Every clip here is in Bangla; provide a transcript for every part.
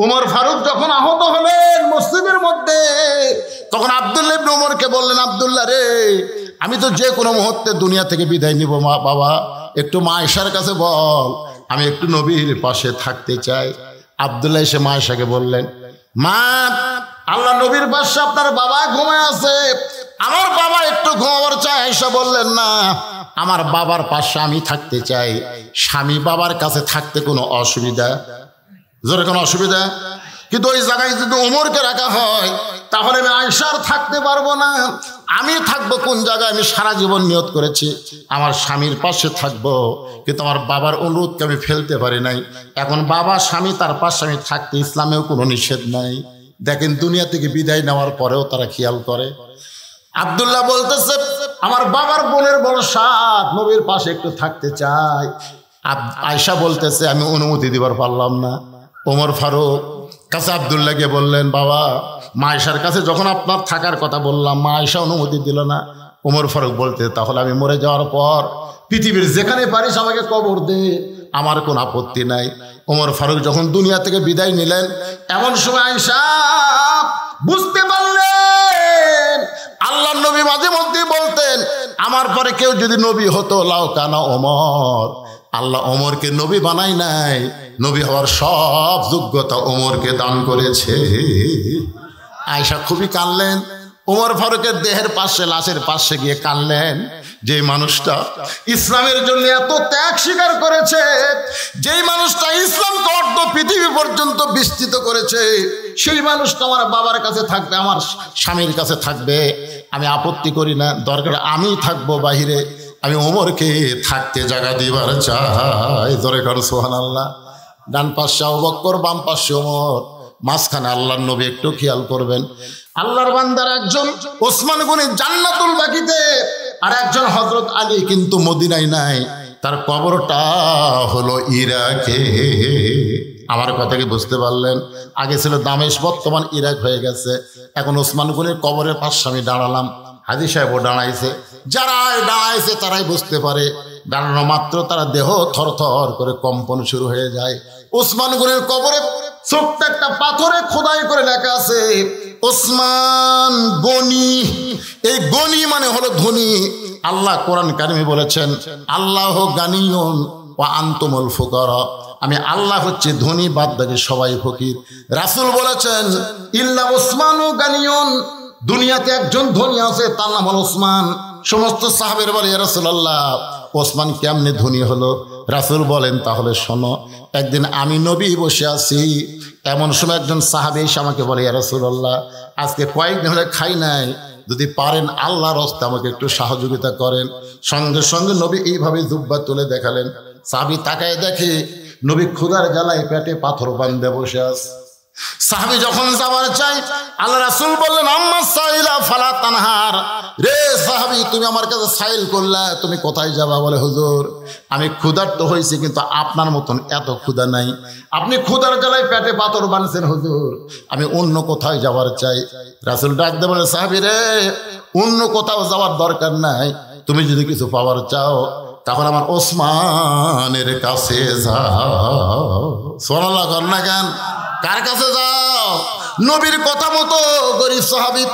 উমর ফারুক যখন আহত হলেন মসজিদের মধ্যে, তখন আব্দুল্লাহ ইবনে উমরকে বললেন, আব্দুল্লাহ রে, আমি তো যে কোনো মুহূর্তে দুনিয়া থেকে বিদায় নিব, মা বাবা একটু মা আয়েশার কাছে বল, আমি একটু নবীর পাশে থাকতে চাই। আব্দুল্লাহ এসে মা আয়েশাকে বললেন, মা, আল্লাহ নবীর পাশে আপনার বাবা ঘুমায় আছে, আমার বাবা একটু ঘুমাবার চায়। আয়েশা বললেন, না, আমার বাবার পাশে আমি থাকতে চাই। স্বামী বাবার কাছে থাকতে কোনো অসুবিধা, জোরে কোনো অসুবিধা, কিন্তু ওই জায়গায় যদি ওমরকে রাখা হয় তাহলে আমি আয়েশার থাকতে পারবো না। আমি থাকবো কোন জায়গায়? আমি সারা জীবন নিয়ত করেছি আমার স্বামীর পাশে থাকবো, কিন্তু আমার বাবার অনুরোধকে আমি ফেলতে পারি নাই। এখন বাবা স্বামী তার পাশে আমি থাকতে ইসলামেও কোনো নিষেধ নাই। দেখেন দুনিয়া থেকে বিদায় নেওয়ার পরেও তারা খেয়াল করে। আব্দুল্লাহ বলতেছে, আমার বাবার বোনের বড় সাথ, নবীর পাশে একটু থাকতে চাই। আয়েশা বলতেছে, আমি অনুমতি দিবার পারলাম না। ওমর ফারুক কাছে আব্দুল্লাহকে বললেন, বাবা, মা আয়েশার কাছে যখন আপনার থাকার কথা বললাম, মা আয়েশা অনুমতি দিল না। ওমর ফারুক বলতে, তাহলে আমি মরে যাওয়ার পর পৃথিবীর যেখানে পারিস আমাকে কবর দে, আমার কোনো আপত্তি নাই। ওমর ফারুক যখন দুনিয়া থেকে বিদায় নিলেন, এমন সময় আয়েশা বুঝতে পারলেন আল্লাহ নবী মাঝে মধ্যে বলতেন, আমার পরে কেউ যদি নবী হতো, লাউ কানা ওমর, আল্লাহ ওমরকে নবী বানাই নাই, নবী হওয়ার সব যোগ্যতা ওমরকে দান করেছে। আয়েশা খুবই কাঁদলেন। ওমর ফারুকের দেহের পাশে, লাশের পাশে গিয়ে কাঁদলেন, যে মানুষটা ইসলামের জন্য এত ত্যাগ স্বীকার করেছে, যেই মানুষটা ইসলামকে অর্ধ পৃথিবী পর্যন্ত বিস্তৃত করেছে, সেই মানুষটা আমার বাবার কাছে থাকবে, আমার স্বামীর কাছে থাকবে, আমি আপত্তি করি না, দরকার আমি থাকবো বাহিরে, আমি ওমরকে থাকতে জায়গা দিবার চাই। ধরে কারো সুবহানাল্লাহ। ডান পাশে আবু বকর, বাম পাশে ওমর, মাঝখানে আল্লাহর নবী। একটু খেয়াল করবেন, আল্লাহর বান্দার একজন ওসমান গনি জান্নাতুল বাকিতে, আর একজন হযরত আলী কিন্তু মদিনায় নাই, তার কবরটা হলো ইরাকে। আমার কথা কি বুঝতে পারলেন? আগে ছিল দামেশ, বর্তমান ইরাক হয়ে গেছে। এখন ওসমান গনির কবরের পাশে আমি দাঁড়ালাম, হাজী সাহেবও দাঁড়াইছে, যারা দাঁড়াইছে তারাই বুঝতে পারে, দাঁড়ানো মাত্র তারা দেহ থরথর করে কম্পন শুরু হয়ে যায়। ওসমান গনির কবরে ছোট্ট একটা পাথরে খোদাই করে লেখা আছে ওসমান গনি। এই গনি মানে হলো ধনী। আল্লাহ কোরআন কারিমে বলেছেন, আল্লাহ গানিয়ুন ওয়া আনতুমুল ফুকারা, আমি আল্লাহ হচ্ছে ধনী, বাদ বাকি সবাই ফকির। রাসূল বলেছেন, ইল্লা ওসমানু গানিয়ুন, দুনিয়াতে একজন ধনী আছে, তার নাম হলো ওসমান। সমস্ত সাহাবের বলে, ইয়া রাসূলুল্লাহ, ওসমান কেমনে ধনী হলো? রাসূল বলেন, তাহলে শোনো। একদিন আমি নবী বসে আছি, এমন সময় একজন সাহাবী এসে আমাকে বলে, ইয়া রাসূলুল্লাহ, আজকে কয়েকদিন হলে খাই নাই, যদি পারেন আল্লাহর রাস্তায় আমাকে একটু সহযোগিতা করেন। সঙ্গে সঙ্গে নবী এইভাবে জুব্বা তুলে দেখালেন। সাহাবী তাকায় দেখে নবী ক্ষুধার জ্বালায় পেটে পাথর বাঁধে বসে আছে। সাহাবী যখন যাবার চাই, আল্লাহ রাসূল বললেন, আম্মা সাইলা ফালা তানহার, রে সাহাবী, তুমি আমার কাছে সাইল করলা, তুমি কোথায় যাবা? বলে, হুজুর, আমি ক্ষুধার্ত হয়েছি, কিন্তু আপনার মতন এত ক্ষুধা নাই। আপনি ক্ষুধার জ্বালায় পেটে পাথর বাঁধছেন হুজুর, আমি অন্য কোথায় যাবার চাই। রাসূল ডাক দিয়ে বলে, সাহাবী রে, অন্য কোথাও যাওয়ার দরকার নাই, তুমি যদি কিছু পাওয়ার চাও তখন আমার ওসমানের কাছে যাও। সুবহানাল্লাহ, কর না কেন? কার কাছে যাও? নবীর কথা মতো গরিব সাহাবী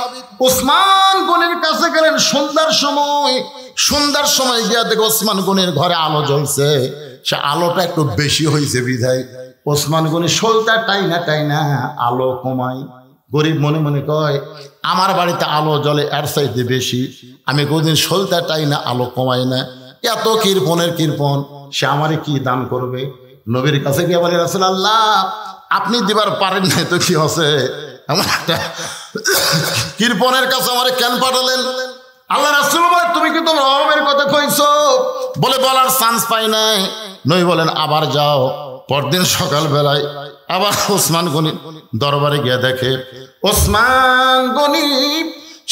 ওসমান গনির কাছে গেলেন। সন্ধ্যার সময় গিয়া দেখে ওসমান গনির ঘরে আলো জ্বলছে। সে আলোটা একটু বেশি হয়েছে বিধায় ওসমান গনি সলতা টাইনা আলো কমাই। গরিব মনে মনে কয়, আমার বাড়িতে আলো জ্বলে এর চাইতে বেশি, আমি কোনদিন সলতা টাইনা আলো কমাই না, এত কৃপণের কৃপণ, সে আমারে কি দান করবে? নবীর কাছে গিয়ে বলে, রাসূলুল্লাহ, আপনি দিবার পারেন না তো কি হচ্ছে, আমার একটা কৃপণের কাছে আমারে কেন পাঠালেন? আল্লাহ রাসূল বলে, তুমি কি তোমার অভাবের কথা কইছো? বলে, বলার চান্স পাই নাই। নবী বলেন, আবার যাও। পরদিন সকাল বেলায় আবার ওসমান গনি দরবারে গিয়ে দেখে ওসমান গনি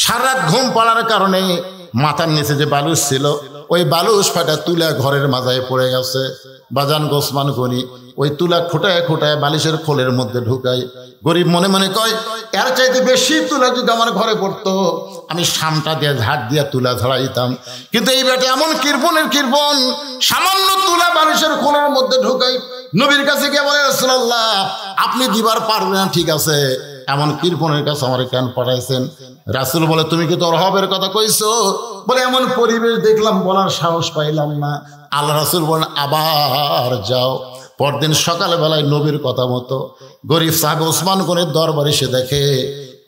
সারা রাত ঘুম পাড়ার কারণে মাথার নিচে যে বালুস ছিল, ওই বালুস ফাটা তুলা ঘরের মাথায় পড়ে গেছে। বাজান ওসমান গনি ওই তুলা খোটায় খোটায় বালিশের খোলের মধ্যে ঢুকায়। গরিব মনে মনে কয়, এর চাইতে বেশি তুলা যদি আমার ঘরে পড়তো, আমি সামটা দিয়ে ঝাড় দিয়ে তুলা ঝাড়াইতাম, কিন্তু এই বেটা এমন কৃপণের কৃপণ, সামান্য তুলা বালিশের খোলের মধ্যে ঢুকাই। নবীর কাছে গিয়ে বলে রাসূলুল্লাহ আপনি দিবার পারবেন না, ঠিক আছে, এমন কৃপণের কাছে আমার কেন পাঠাইছেন? রাসূল বলে তুমি কি তোর হবের কথা কইছো? বলে এমন পরিবেশ দেখলাম বলার সাহস পাইলাম না। আল্লাহ রাসূল বলেন আবার যাও। পরদিন সকালবেলায় নবীর কথা মতো গরিব সাহাবে ওসমান গনির দরবারে এসে দেখে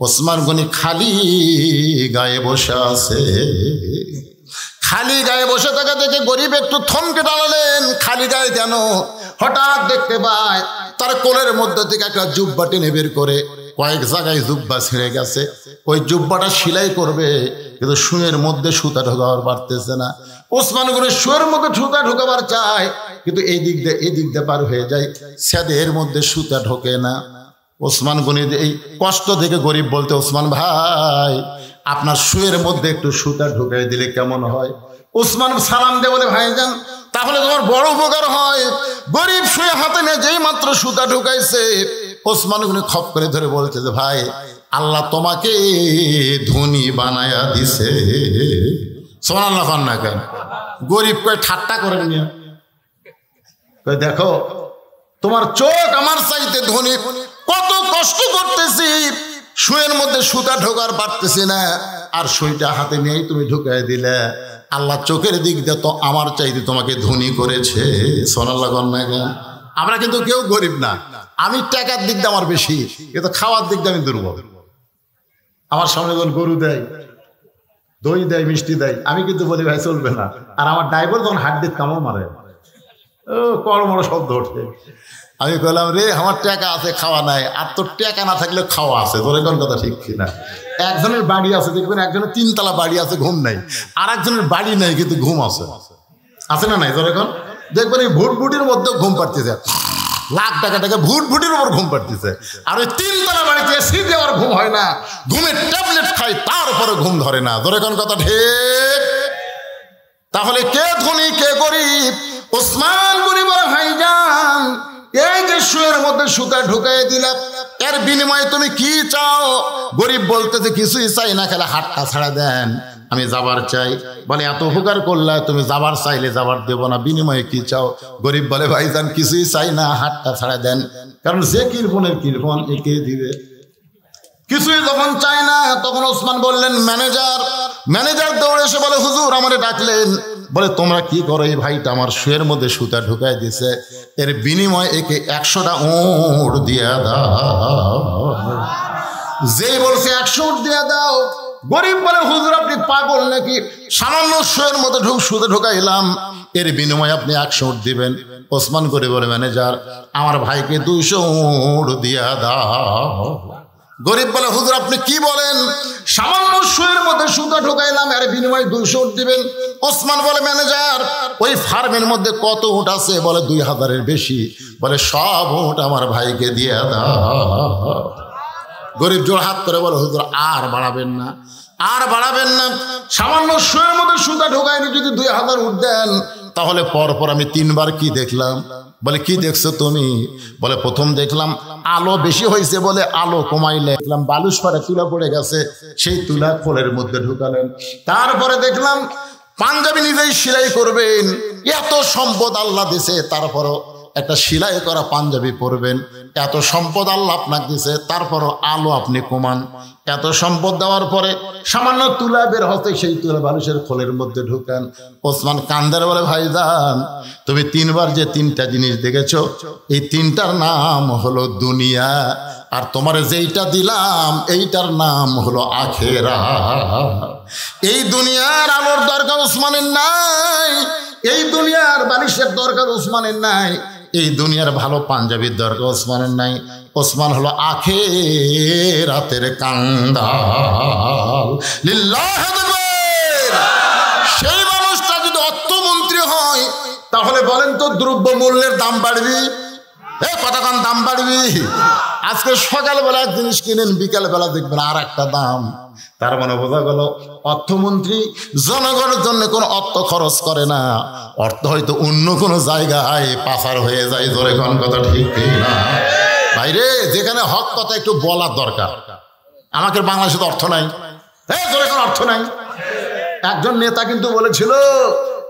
ওসমান গনি খালি গায়ে বসে আছে। খালি গায়ে বসে থাকা দেখে গরিব একটু থমকে দাঁড়ালেন, খালি গায়ে কেন? হঠাৎ দেখতে পায় তার কোলের মধ্যে থেকে একটা জুব্বা টেনে বের করে কয়েক জায়গায় জুব্বা ছিঁড়ে গেছে। ওই জুব্বাটা সেলাই করবে, কিন্তু শুয়ের মধ্যে সুতা ঢোকাবার পারতেছে না। ওসমান গনি শুয়ের মধ্যে সুতা ঢোকাবার চায়, কিন্তু এই দিক দিয়ে পার হয়ে যায়, সেদের মধ্যে সুতা ঢোকে না। ওসমান গনি এই কষ্ট দেখে গরিব বলতে ওসমান ভাই আপনার শুয়ের মধ্যে একটু সুতা ঢুকাই দিলে কেমন হয়? ওসমান সালাম দিয়ে বলে ভাইজান তাহলে তোমার বড় উপকার হয়। গরিব শুয়ে হাতে নিয়ে যেই মাত্র সুতা ঢুকাইছে ওসমান গনি খপ করে ধরে বলছে যে ভাই আল্লাহ তোমাকে ধনী বানায়া দিছে। সুবহানাল্লাহ খান না কেন? গরিব কয় ঠাট্টা করে নিয়ে কয় দেখো তোমার চোখ আমার চাইতে ধনী, কত কষ্ট করতেছি শুয়ের মধ্যে সুতা ঢোকার পারতেছি না, আর সুইটা হাতে নিয়েই তুমি ঢুকাই দিলে। আল্লাহ চোখের দিক দিয়ে তো আমার চাইতে তোমাকে ধনী করেছে। সুবহানাল্লাহ খান না কেন? আমরা কিন্তু কেউ গরিব না, আমি টাকার দিক দিয়ে আমার বেশি, কিন্তু খাওয়ার দিক দিয়ে আমি দুর্বল। আমার সামনে যখন গরু দেয়, দই দেয়, মিষ্টি দেয়, আমি কিন্তু বলি ভাই চলবে না। আর আমার ড্রাইভার যখন হাত দিয়ে কামড় মারে ও কড়মড় শব্দ ওঠে। আমি বললাম রে আমার টাকা আছে খাওয়া নাই, আর তোর টাকা না থাকলে খাওয়া আছে। তোর কোন কথা ঠিক কিনা? একজনের বাড়ি আছে দেখবেন, একজনের 3 তলা বাড়ি আছে ঘুম নাই, আর একজনের বাড়ি নাই কিন্তু ঘুম আছে। আছে না নাই? তোর এখন দেখবেন এই ভুটভুটির মধ্যে ঘুম পাড়তেছে, লাখ টাকা টাকা ভুটভুটির উপর ঘুম পাড়তেছে, আর ওই 3 তলা বাড়িতে এসি দেওয়ার ঘুম হয় না, ঘুমের ট্যাবলেট খাই তার উপরে ঘুম ধরে না। তোর এখন কথা ঠিক? তাহলে কে ধনী কে গরিব? ওসমান গনি বলে ভাইজান এই যে শুয়ের মধ্যে সুতা ঢুকাই দিলাম, এর বিনিময়ে তুমি কি চাও? গরিব বলতেছে কিছুই চাই না, খেলে হাতটা ছাড়া দেন, আমি যাবার চাই। বলে এত উপকার করলা, তুমি যাবার চাইলে যাবার দেব না, বিনিময়ে কি চাও? গরিব বলে ভাইজান কিছুই চাই না, হাতটা ছাড়া দেন, কারণ যে কৃপণের কৃপণ একে দিবে। কিছুই যখন চাই না তখন ওসমান বললেন ম্যানেজার দৌড়ে এসে বলে হুজুর আমারে ডাকলেন। বলে তোমরা কি করো? এই ভাইটা আমার শুয়ের মধ্যে সুতা ঢুকাই দিছে, এর বিনিময়ে একে 100টা উট দিয়া দাও। যেই বলছে 100 উট দিয়া দাও, গরিব বলে হুজুর আপনি পাগল নাকি? সামান্য শুয়ের মধ্যে সুতা ঢুকাইলাম, এর বিনিময়ে আপনি 100 উট দিবেন? ওসমান করে বলে ম্যানেজার আমার ভাইকে 200 উট দিয়া দাও। গরিব বলে হুজুর আপনি কি বলেন? সামান্য শুয়ের মধ্যে সুতা ঢুকাইলাম, এর বিনিময়ে 200 উট দিবেন? ওসমান বলে ম্যানেজার ওই ফার্মের মধ্যে কত উট আছে? বলে 2000-এর বেশি। বলে সব উট আমার ভাইকে দিয়ে দাও। গরিব জোর হাত করে বলে হুজুর আর বাড়াবেন না, আর বাড়াবেন না, সামান্য শুয়ের মধ্যে সুতা ঢুকাইনি যদি 2000 উট দেন তাহলে পরপর আমি 3 বার কি দেখলাম? বলে কি দেখছো তুমি? বলে প্রথম দেখলাম আলো বেশি হয়েছে বলে আলো কমাইলে, দেখলাম বালুস পাড়ে তুলা পড়ে গেছে, সেই তুলা খোলের মধ্যে ঢুকালেন। তারপরে দেখলাম পাঞ্জাবি নিজেই সেলাই করবেন, এত সম্পদ আল্লাহ দিছে, তারপরও একটা সেলাই করা পাঞ্জাবি পরবেন। এত সম্পদ আল্লাহ আপনাকে দিছে, তারপরও আলো আপনি কমান। এত সম্পদ দেওয়ার পরে সামান্য তুলা বের হতে, সেই তুলা বালুসের খোলের মধ্যে ঢুকান। ওসমান কান্দার বলে ভাইজান তুমি 3 বার যে 3টা জিনিস দেখেছো, এই 3টার নাম হলো দুনিয়া, আর তোমার যেইটা দিলাম এইটার নাম হলো আখেরা। এই দুনিয়ার আলোর দরকার ওসমানের নাই, এই দুনিয়ার বালিশের দরকার ওসমানের নাই, এই দুনিয়ার ভালো পাঞ্জাবির দরকার ওসমানের নাই। ওসমান হলো আখিরাতের কান্দাল। লিল্লাহি তাকবীর। সেই মানুষটা যদি অর্থমন্ত্রী হয় তাহলে বলেন তো দ্রব্য মূল্যের দাম বাড়বি? কতক্ষণ দাম বাড়বি? আজকে সকালবেলা এক জিনিস কিনেন, বিকালবেলা দেখবেন আর একটা দাম। তার মানে বোঝা গেল অর্থমন্ত্রী জনগণের জন্য কোনো অর্থ খরচ করে না, অর্থ হয়তো অন্য কোনো জায়গায় পাচার হয়ে যায়। ধরে কোন কথা ঠিক না ভাইরে? যেখানে হক কথা একটু বলার দরকার। আমাদের বাংলাদেশে তো অর্থ নাই, ধরে কোনো অর্থ নাই। একজন নেতা কিন্তু বলেছিল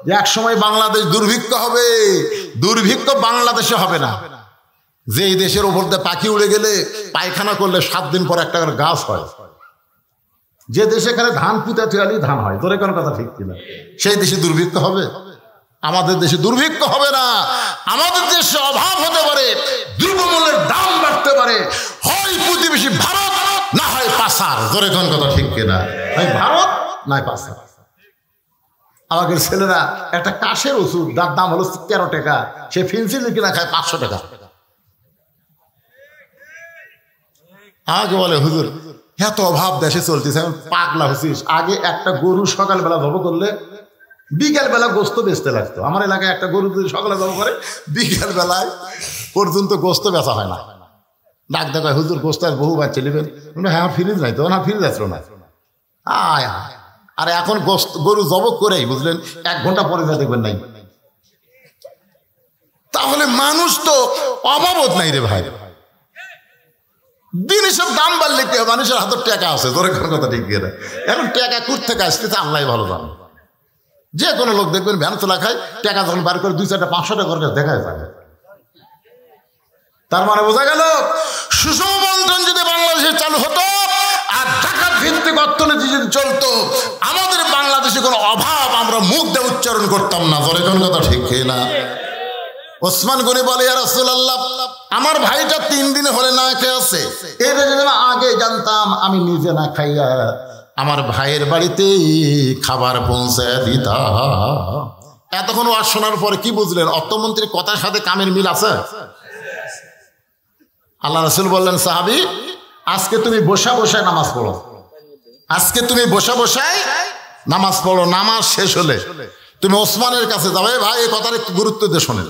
যে এক সময় বাংলাদেশ দুর্ভিক্ষ হবে। দুর্ভিক্ষ বাংলাদেশে হবে না, যে এই দেশের ওপর দিয়ে পাখি উড়ে গেলে পায়খানা করলে 7 দিন পর একটা করে গাছ হয়, যে দেশে এখানে ধান পুঁতে তুয়ালি ধান হয়, তোর কোনো কথা ঠিক কিনা, সেই দেশে দুর্ভিক্ষ হবে? আমাদের দেশে দুর্ভিক্ষ হবে না। আমাদের দেশে অভাব হতে পারে, দ্রব্যমূল্যের দাম বাড়তে পারে, হয় প্রতিবেশী ভারত না হয় পাসার, তোর কোনো কথা ঠিক কিনা, হয় ভারত নয় পাসার। আমাদের ছেলেরা একটা কাশের ওষুধ, যার দাম হলো 13 টাকা, সে ফেন্সিল কিনা খায় 500 টাকা। আগে বলে হুজুর এত অভাব দেশে চলতেছে, আমি পাগলা হচ্ছিস। আগে একটা গরু সকালবেলা জব করলে বিকেল বেলা গোস্ত বেচতে লাগতো। আমার এলাকায় একটা গরু যদি সকালে জব করে বিকেল বেলায় পর্যন্ত গোস্ত বেচা হয় না। ডাক দেখায় হুজুর গোস্ত আর বহু বাচ্চা নেবেন? হ্যাঁ ফ্রিজ নাই তো, না ফ্রিজ আসলো না। আয় আর এখন গরু জবক করেই বুঝলেন 1 ঘন্টা পরে যা দেখবেন নাই। তাহলে মানুষ তো অভাবত নাই রে ভাই। জিনিসের দাম বাড়লে কি হয়? মানুষের হাতে টাকা আছে, তোর কথা ঠিক কিনা। এখন টাকা কোথা থেকে আসতেছে আল্লাহ ভালো জানে। যে কোনো লোক দেখবেন ভ্যান চলা খায়, টাকা যখন বার করে 2-4টা 500 টাকা করে দেখা যায়। তার মানে বোঝা গেল সুষম বন্টন যদি বাংলাদেশে চালু হতো আর টাকা ভিত্তিক অর্থনীতি যদি চলতো, আমাদের বাংলাদেশে কোনো অভাব আমরা মুখ দিয়ে উচ্চারণ করতাম না। তোর কোনো কথা ঠিক কিনা। ওসমান গনি বলে ইয়া রাসূলুল্লাহ, আমার ভাইটা 3 দিন হলে না খেয়ে আছে, এটা যদি আগে জানতাম আমি নিজে না খাইয়া আমার ভাইয়ের বাড়িতে খাবার পৌঁছে দিতাম। এতক্ষণ ওয়াজ শোনার পরে কি বুঝলেন? অর্থমন্ত্রীর কথার সাথে কামের মিল আছে? আল্লাহ রাসূল বললেন, সাহাবী আজকে তুমি বসা বসায় নামাজ পড়ো, আজকে তুমি বসা বসায় নামাজ পড়ো। নামাজ শেষ হলে তুমি ওসমানের কাছে যাবে। ভাই এই কথার একটু গুরুত্ব দিয়ে শোনেন।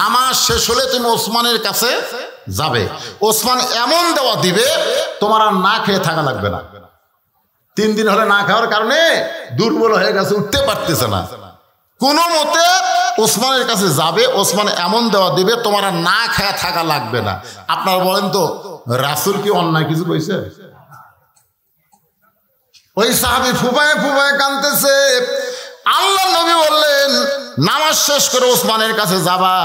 নামাজ শেষ হলে তুমি ওসমানের কাছে যাবে, ওসমান এমন দেওয়া দিবে তোমার আর না খেয়ে থাকা লাগবে না। 3 দিন হলে না খাওয়ার কারণে দুর্বল হয়ে গেছে, উঠতে পারতেছে না, কোনো মতে ওসমানের কাছে যাবে, ওসমান এমন দেওয়া দিবে তোমার আর না খেয়ে থাকা লাগবে না। আপনারা বলেন তো রাসূল কি অন্যায় কিছু কইছে? ওই সাহাবী ফুপায় ফুপায় কাঁদতেছে। আল্লাহ নবী বললেন নামাজ শেষ করে ওসমানের কাছে যাবা।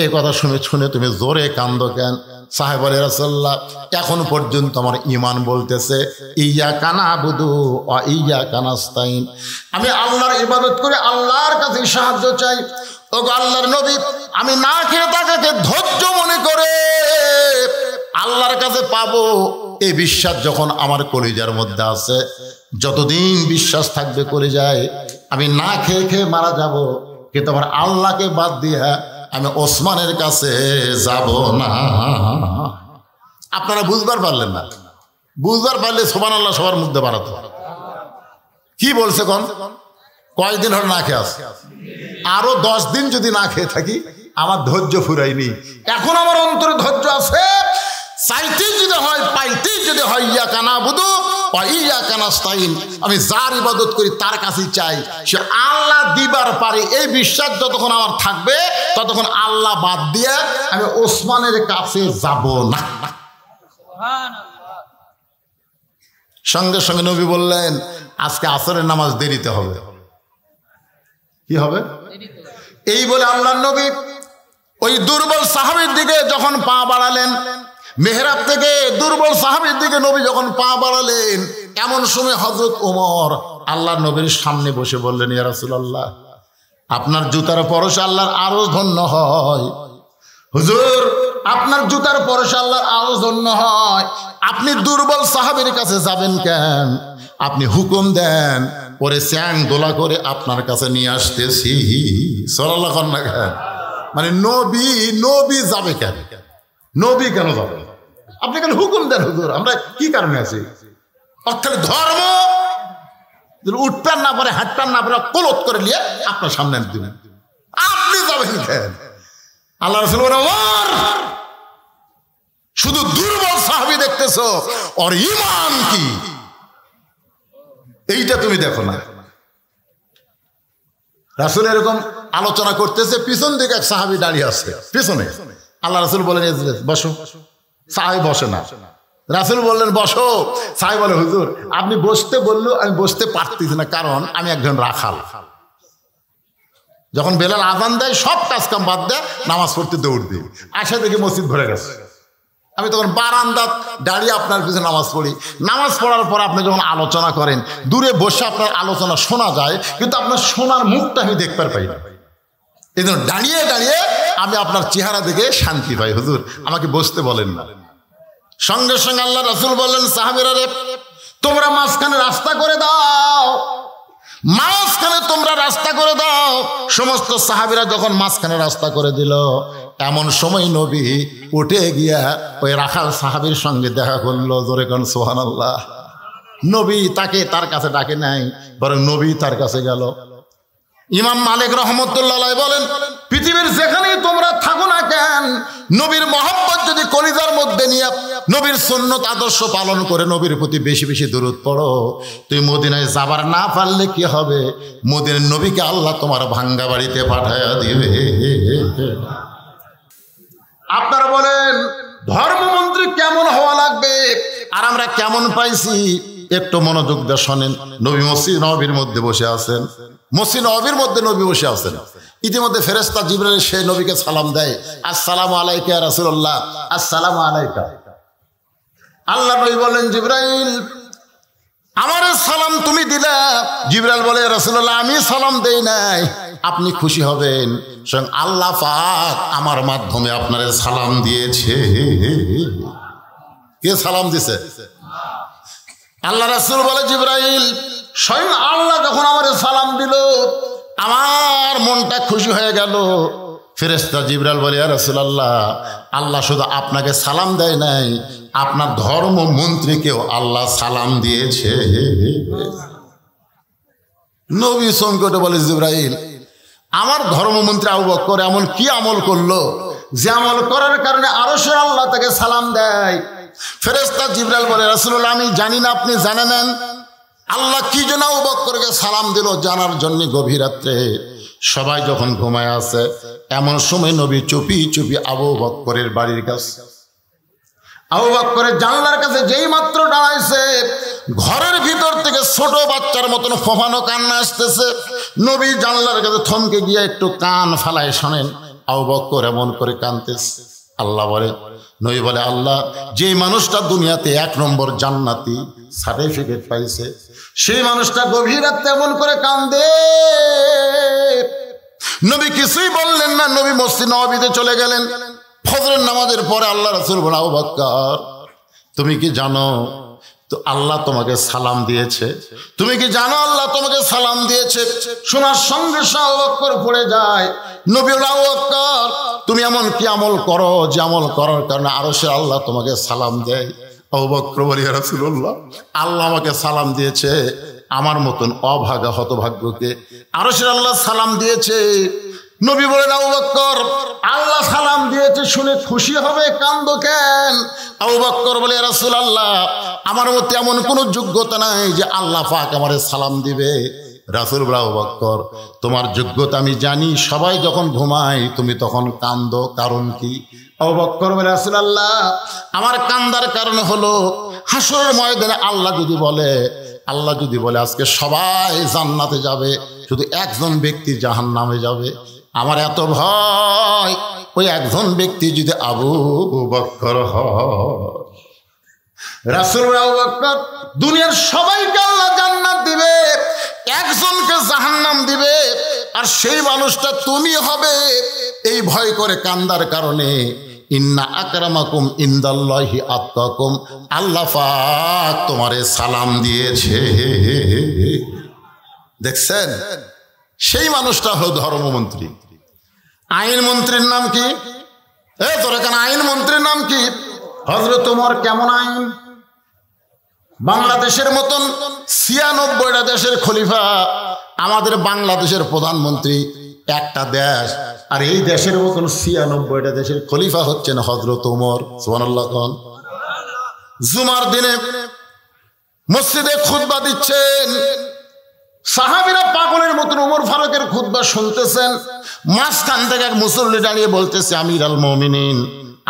এই কথা শুনে তুমি জোরে কান্দো কেন? সাহেব বলে রাসূলুল্লাহ এখন পর্যন্ত আমার ঈমান বলতেছে ইয়্যাকা না'বুদু ওয়া ইয়্যাকা নাস্তাইন, আমি আল্লাহর ইবাদত করে আল্লাহর কাছে সাহায্য চাই। ওগো আল্লাহর নবী, আমি না খেয়ে থাকাকে ধৈর্য মনে করে আল্লাহর কাছে পাবো, এই বিশ্বাস যখন আমার কলিজার মধ্যে আছে, যতদিন বিশ্বাস থাকবে কলিজায় আমি না খেয়ে খেয়ে মারা যাব, কিন্তু আমার আল্লাহকে বাদ দিয়ে আমি ওসমানের কাছে যাব না। আপনারা বুঝবার পারলেন না? বুঝবার পারলে সুবহানাল্লাহ সবার মধ্যে বাড়াতো। কি বলছে কোন? কয়দিন হল না খেয়ে আছে? আরো 10 দিন যদি না খেয়ে থাকি আমার ধৈর্য ফুরাইনি। এখন আমার অন্তরে ধৈর্য আছে। চাইতেই যদি হয়, পাইতেই যদি হয়, ইয়্যাকা না'বুদু ওয়া ইয়্যাকা নাস্তাইন, আমি যার ইবাদত করি তার কাছেই চাই, সে আল্লাহ দিবার পারে। এই বিশ্বাস যতক্ষণ আমার থাকবে ততক্ষণ আল্লাহ বাদ দিয়ে আমি ওসমানের কাছে যাব না। সঙ্গে সঙ্গে নবী বললেন আজকে আসরের নামাজ দেরিতে হবে। কি হবে? এই বলে আল্লাহর নবী ওই দুর্বল সাহাবীর দিকে যখন পা বাড়ালেন, মেহরাব থেকে দুর্বল সাহাবীর দিকে নবী যখন পা বাড়ালেন, এমন সময় হযরত ওমর আল্লাহর নবীর সামনে বসে বললেন, ইয়া রাসূলুল্লাহ আপনার জুতার পরশে আল্লাহর আরো ধন্য হয়। হুজুর আপনার জুতার পরশে আল্লাহর আরো ধন্য হয়, আপনি দুর্বল সাহাবীর কাছে যাবেন কেন? আপনি হুকুম দেন, পরে চ্যাং দোলা করে আপনার কাছে নিয়ে আসতেছি। সাল্লাল্লাহু আলাইহি ওয়াসাল্লাম। মানে নবী যাবে কেন? নবী কেন যাবে? আপনি কেন হুকুম দেন? হুজুর আমরা কি কারণে আছি? অর্থাৎ ধর্ম উঠতেন না পারে, হাঁটতেন না পারে, কলত করে নিয়ে আপনার সামনে দিবেন, আপনি যাবেন কেন? আল্লাহ রাসূল বলেন, ওমর শুধু দুর্বল সাহাবী দেখতেছো, ওর ঈমান কি এইটা তুমি দেখো না। রাসূল এরকম আলোচনা করতেছে, পিছন দিকে এক সাহাবী দাঁড়িয়ে আছে পিছনে। আল্লাহ রাসূল বলেন বসো। সাহাবী বসে না। রাসূল বললেন বসো। সাহাবী বলে হুজুর আপনি বসতে বললেও আমি বসতে পারতেছি না, কারণ আমি একজন রাখাল। যখন বেলাল আজান দেয় সব কাজ কাম বাদ দেয়, নামাজ পড়তে দৌড় দিই, আসে দেখি মসজিদ ভরে গেছে। আমি তখন বারান্দাত দাঁড়িয়ে আপনার পিছনে নামাজ পড়ি। নামাজ পড়ার পর আপনি যখন আলোচনা করেন, দূরে বসে আপনার আলোচনা শোনা যায়, কিন্তু আপনার শোনার মুখটা আমি দেখতে পাই না। এই জন্য দাঁড়িয়ে দাঁড়িয়ে আমি আপনার চেহারা দেখে শান্তি পাই। হুজুর আমাকে বসতে বলেন না। সঙ্গে সঙ্গে আল্লাহ রাসূল বললেন, সাহাবীরা রে, তোমরা মাঝখানে রাস্তা করে দাও, মাঝখানে তোমরা রাস্তা করে দাও। সমস্ত সাহাবীরা যখন মাঝখানে রাস্তা করে দিল, এমন সময় নবী উঠে গিয়া ওই রাখাল সাহাবীর সঙ্গে দেখা করলো। জোরে কোন সুবহানাল্লাহ। নবী তাকে তার কাছে ডাকে নাই, বরং নবী তার কাছে গেল। ইমাম মালিক রহমতুল্লাহ আলাইহি বলেন, পৃথিবীর যেখানেই তোমরা থাকো না কেন, নবীর মহব্বত যদি কলিজার মধ্যে নিয়ে নবীর সুন্নত আদর্শ পালন করে নবীর প্রতি বেশি বেশি দরুদ পড়ো, তুই মদিনায় যাবার না পারলে কি হবে, মদিনার নবীকে আল্লাহ তোমার ভাঙ্গা বাড়িতে পাঠায়া দিবে। আপনারা বলেন ধর্মমন্ত্রী কেমন হওয়া লাগবে, আর আমরা কেমন পাইছি? একটু মনোযোগ দিয়ে শোনেন। নবী মসজিদ নববীর মধ্যে বসে আছেন, মসজিদ নববীর মধ্যে নবী বসে আছেন। ইতিমধ্যে ফেরেশতা জিবরাইল সে নবীকে সালাম দেয়, আসসালামু আলাইকা ইয়া রাসূলুল্লাহ, আসসালামু আলাইকা। আল্লাহ নবী বলেন, জিবরাইল আমার সালাম তুমি দিলা। জিবরাইল বলে, ইয়া রাসূলুল্লাহ আমি সালাম দেই নাই। আপনি খুশি হবেন, স্বয়ং আল্লাহ পাক আমার মাধ্যমে আপনারে সালাম দিয়েছে। কে সালাম দিছে? আল্লাহ রাসূল বলে, জিবরাইল স্বয়ং আল্লাহ যখন আমারে সালাম দিল, আমার মনটা খুশি হয়ে গেল। ফেরেশতা জিবরাইল বলে, ইয়া রাসূলুল্লাহ আল্লাহ শুধু আপনাকে সালাম দেয় নাই, আপনার ধর্ম মন্ত্রীকেও আল্লাহ সালাম দিয়েছে। নবী সংকটে বলে, জিবরাইল আমার ধর্মমন্ত্রী আবু বকর এমন কি আমল করলো যে আমল করার কারণে আরশের আল্লাহ তাকে সালাম দেয়? ফেরেশতা জিবরাইল বলে, রাসূলুল্লাহ আমি জানি না, আপনি জানে নেন। আল্লাহ কি জন্য আবু বকরকে সালাম দিল জানার জন্য গভীর রাত্রে সবাই যখন ঘুমায় আছে, এমন সময় নবী চুপি চুপি আবু বকরের বাড়ির কাছে, আবু বকরের জানলার কাছে যেই মাত্র দাঁড়াইছে, ঘরের ভিতর থেকে ছোট বাচ্চার মতন ফোফানো কান্না আসতেছে। নবী জানলার কাছে থমকে গিয়ে একটু কান ফালায় শোনেন আবু বকর এমন করে কাঁদতেছে। আল্লাহ বলে, নবী বলে, আল্লাহ যেই মানুষটা দুনিয়াতে 1 নম্বর জান্নাতি সার্টিফিকেট পাইছে, সেই মানুষটা গভীর রাতে এমন করে কান্দে। নবী কিছুই বললেন না, নবী মসজিদ নববীতে চলে গেলেন। ফজরের নামাজের পরে আল্লাহ রাসূল বলে, আবু বকর তুমি কি জানো তো আল্লাহ তোমাকে সালাম দিয়েছে? তুমি কি জানো আল্লাহ তোমাকে সালাম দিয়েছে? শোনার সঙ্গে সঙ্গে আবু বকর পড়ে যায়। নবী বলে, আবু বকর তুমি এমন কি আমল করো যে আমল করার কারণে আরশের আল্লাহ তোমাকে সালাম দেয়? আবু বকর বলে, ইয়া রাসূলুল্লাহ আল্লাহ আমাকে সালাম দিয়েছে, আমার মতন অভাগা হতভাগ্যকে আরশের আল্লাহ সালাম দিয়েছে। নবী বলেন, আবু বকর আল্লাহ সালাম দিয়েছে শুনে খুশি হবে, কান্দো কেন? আবু বকর বলে, ইয়া রাসূলুল্লাহ আমার মধ্যে এমন কোনো যোগ্যতা নাই যে আল্লাহ পাক আমারে সালাম দিবে। রাসূল বলে, আবু বকর তোমার যোগ্যতা আমি জানি, সবাই যখন ঘুমায় তুমি তখন কান্দো, কারণ কি? আবু বকর বলে, রাসূলুল্লাহ আমার কান্দার কারণ হলো হাসরের ময়দানে আল্লাহ যদি বলে আজকে সবাই জান্নাতে যাবে, শুধু একজন ব্যক্তি জাহান্নামে যাবে। আমার এত ভয় ওই একজন ব্যক্তি যদি আবু বকর হয়। রাসূল আবু বকর দুনিয়ার সবাইকে আল্লাহ জান্নাত দিবে, একজনকে জাহান্নাম দিবে, আর সেই মানুষটা তুমি হবে। এই ভয় করে কান্দার কারণে ইন্না আকরামাকুম ইনদাল্লাহি আতকাকুম, আল্লাহ পাক তোমারে সালাম দিয়েছে। দেখছেন, সেই মানুষটা হলো ধর্মমন্ত্রী। আইন মন্ত্রীর নাম কি? আইন মন্ত্রীর নাম কি? হযরত ওমর। কেমন আইন? বাংলাদেশের মতন 96টা দেশের খলিফা, আমাদের বাংলাদেশের প্রধানমন্ত্রী একটা দেশ, আর এই দেশের মতন 96টা দেশের খলিফা হচ্ছেন হযরত ওমর। সুবহানাল্লাহ। জুমার দিনে মসজিদে খুতবা দিচ্ছেন, সাহাবীরা পাগলের মতন ওমর ফারুকের খুতবা শুনতেছেন। মাঝখান থেকে এক মুসল্লি দাঁড়িয়ে বলতেছে, আমির আল মুমিনিন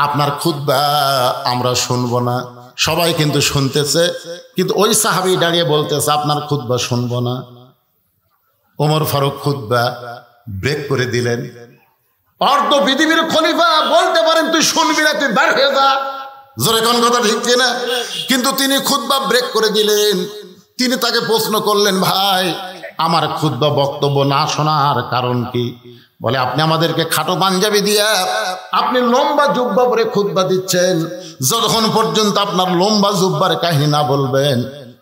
আপনার খুতবা আমরা শুনবো না। সবাই কিন্তু শুনতেছে, কিন্তু ওই সাহাবী দাঁড়িয়ে বলতেছে আপনার খুতবা শুনবো না। ওমর ফারুক খুতবা ব্রেক করে দিলেন। অর্ধ পৃথিবীর খলিফা বলতে পারেন তুই শুনবি না, তুই বের হয়ে যা, জোরে কোন কথা ঠিক কিনা? কিন্তু তিনি খুতবা ব্রেক করে দিলেন। তিনি তাকে প্রশ্ন করলেন, ভাই আমার খুতবা বক্তব্য না শোনার কারণ কি? বলে আপনি আমাদেরকে খাটো পাঞ্জাবি দিয়া আপনি লম্বা জুব্বা পরে খুতবা দিচ্ছেন, যতক্ষণ পর্যন্ত আপনার লম্বা জুব্বার কাহিনী না বলবেন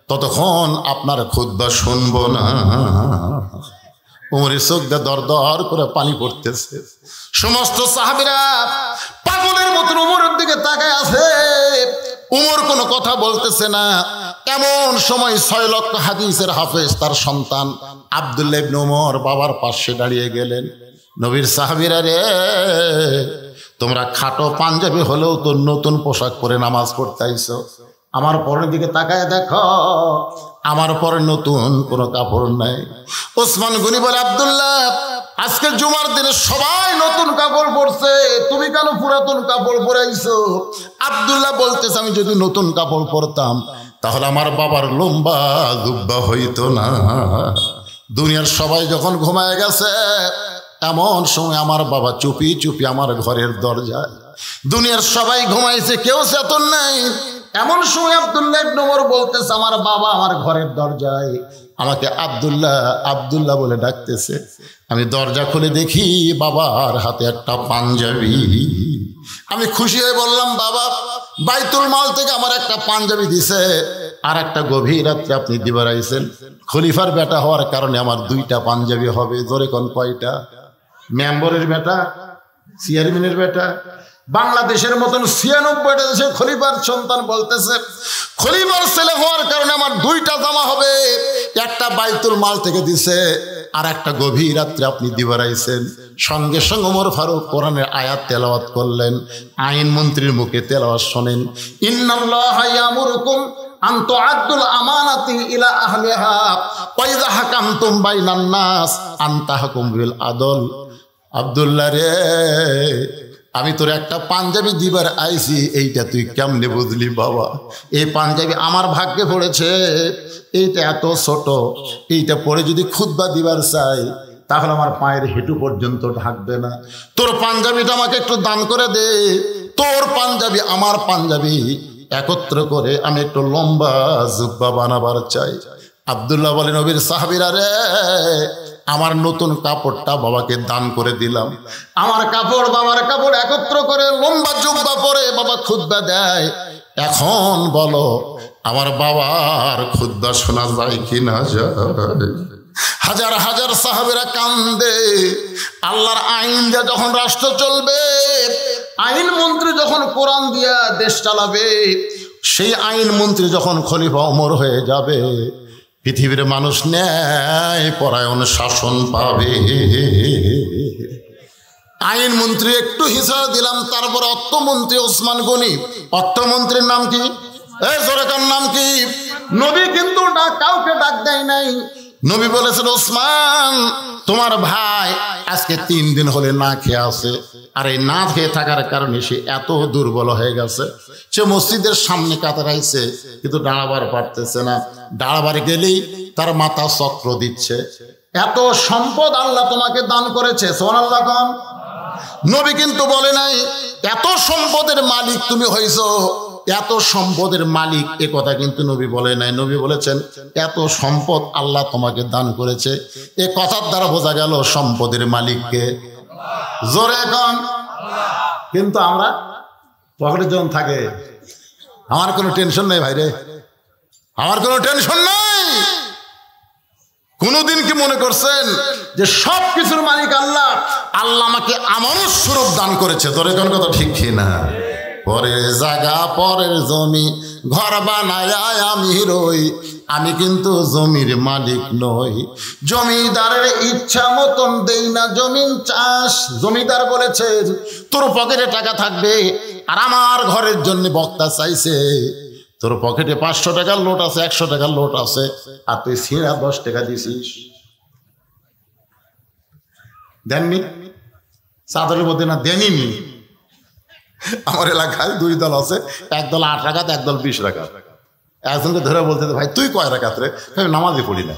ততক্ষণ আপনার খুতবা শুনবো না। উমরের চোখ দিয়ে দর দর করে পানি পড়তেছে। সমস্ত সাহাবীরা পাগলের মতন উমরের দিকে তাকায় আছে। উমর কোনো কথা বলতেছে না। এমন সময় 6 লক্ষ হাদিসের হাফেজ তার সন্তান আব্দুল্লাহ ইবনে উমর বাবার পাশে দাঁড়িয়ে গেলেন। নবীর সাহাবীরা রে, তোমরা খাটো পাঞ্জাবি হলেও তো নতুন পোশাক পরে নামাজ পড়তে আইছো, আমার পরের দিকে তাকায় দেখো, আমার পরে নতুন কোনো কাপড় নাই। ওসমান গনি বলে, আব্দুল্লাহ আজকে জুমার দিনে সবাই নতুন কাপড় পরছে, তুমি কেন পুরাতন কাপড় পরে আইছো? আব্দুল্লাহ বলতেছে, আমি যদি নতুন কাপড় পরতাম তাহলে আমার বাবার লম্বা জুব্বা হইতো না। দুনিয়ার সবাই যখন ঘুমায় গেছে এমন সময় আমার বাবা চুপি চুপি আমার ঘরের দরজায়, দুনিয়ার সবাই ঘুমাইছে, কেউ চেতন নাই, এমন সময় আব্দুল্লাহ ইবনে উমর বলতেছে, আমার বাবা আমার ঘরের দরজায় আমাকে আব্দুল্লাহ আব্দুল্লাহ বলে ডাকতেছে। আমি দরজা খুলে দেখি বাবার হাতে একটা পাঞ্জাবি। আমি খুশি হয়ে বললাম, বাবা বাইতুল মাল থেকে আমার একটা পাঞ্জাবি দিছে, আর একটা গভীর রাত্রে আপনি দিবার আইছেন। খলিফার বেটা হওয়ার কারণে আমার 2টা পাঞ্জাবি হবে। জোরে কোন কয়টা? মেম্বরের বেটা, চেয়ারম্যানের বেটা, বাংলাদেশের মতন 96টা দেশের খলিফার সন্তান বলতেছে, খলিফার ছেলে হওয়ার কারণে আমার 2টা জামা হবে, একটা বাইতুল মাল থেকে দিছে, আর একটা গভীর রাত্রে আপনি দিবার আইছেন। সঙ্গে সঙ্গে ওমর ফারুক কোরআনের আয়াত তেলাওয়াত করলেন। আইন মন্ত্রীর মুখে তেলাওয়াত শোনেন, ইন্নাল্লাহা ইয়ামুরুকুম আন তুআদ্দুল আমানাতি ইলা আহলিহা ওয়া ইযা হাকামতুম বাইনান নাস আন তাহকুম বিল আদল। আব্দুল্লাহ রে, আমি তোর একটা পাঞ্জাবি দিবার আইছি, এইটা তুই কেমনে বুঝলি বাবা? এই পাঞ্জাবি আমার ভাগ্যে পড়েছে, এইটা এত ছোট, এইটা পরে যদি খুতবা দিবার চাই তাহলে আমার পায়ের হেঁটু পর্যন্ত ঢাকবে না। তোর পাঞ্জাবিটা আমাকে একটু দান করে দে। তোর পাঞ্জাবি আমার পাঞ্জাবি একত্র করে আমি একটু লম্বা জুব্বা বানাবার চাই। আব্দুল্লাহ বলে, নবীর সাহাবীরা রে, আমার নতুন কাপড়টা বাবাকে দান করে দিলাম, আমার কাপড় বাবার কাপড় একত্র করে লম্বা জুব্বা পরে বাবা খুতবা দেয়। এখন বলো আমার বাবার খুতবা শোনা যায় কি না যায়? হাজার হাজার সাহাবীরা কান্দে। আল্লাহর আইন দিয়ে যখন রাষ্ট্র চলবে, আইন মন্ত্রী যখন কোরআন দিয়া দেশ চালাবে, সেই আইন মন্ত্রী যখন খলিফা ওমর হয়ে যাবে, পৃথিবীর মানুষ ন্যায় পরায়ণ শাসন পাবে। আইন মন্ত্রী একটু হিসাব দিলাম, তারপর অর্থমন্ত্রী ওসমান গনি। অর্থমন্ত্রীর নাম কি? এই সরকার নাম কি? নবী কিন্তু কাউকে ডাক দেয় নাই। নবী বলেছেন, ওসমান তোমার ভাই আজকে 3 দিন হলে না খেয়ে আছে, আর এই না খেয়ে থাকার কারণে সে এত দুর্বল হয়ে গেছে, সে মসজিদের সামনে কাতারাইছে কিন্তু দাঁড়াবার পারতেছে না। দাঁড়াবার গেলেই তার মাথা চক্র দিচ্ছে। এত সম্পদ আল্লাহ তোমাকে দান করেছে, সুবহানাল্লাহ কোন? নবী কিন্তু বলে নাই এত সম্পদের মালিক তুমি হইছো, এত সম্পদের মালিক, এ কথা কিন্তু নবী বলে নাই। নবী বলেছেন এত সম্পদ আল্লাহ তোমাকে দান করেছে। এ কথার দ্বারা বোঝা গেল সম্পদের মালিককে। জোরে এখন। কিন্তু আমরা পকেটে যখন থাকে, আমার কোনো টেনশন নেই ভাইরে, আমার কোনো টেনশন নেই। কোনদিন কি মনে করছেন যে সব কিছুর মালিক আল্লাহ? আল্লাহ আমাকে আমানত স্বরূপ দান করেছে। তোর কোন কথা ঠিক না? পরের জায়গা পরের জমি ঘর বানায় আমি রই, আমি কিন্তু জমির মালিক নই। জমিদারের ইচ্ছা মতন দেই না জমিন চাষ। জমিদার বলেছে তোর পকেটে টাকা থাকবে, আর আমার ঘরের জন্য বক্তা চাইছে তোর পকেটে 500 টাকার লোট আছে, 100 টাকার লোট আছে, আর তুই সিঁড়া 10 টাকা দিছিস। দেননি চাদরের মধ্যে না দেনিনি। আমার এলাকায় 2 দল আছে, এক দল 8 রাকাত, এক দল 20 রাকাত। একজনকে ধরে বলতে, ভাই তুই কয় রাকাত রে? আমি নামাজই পড়ি না।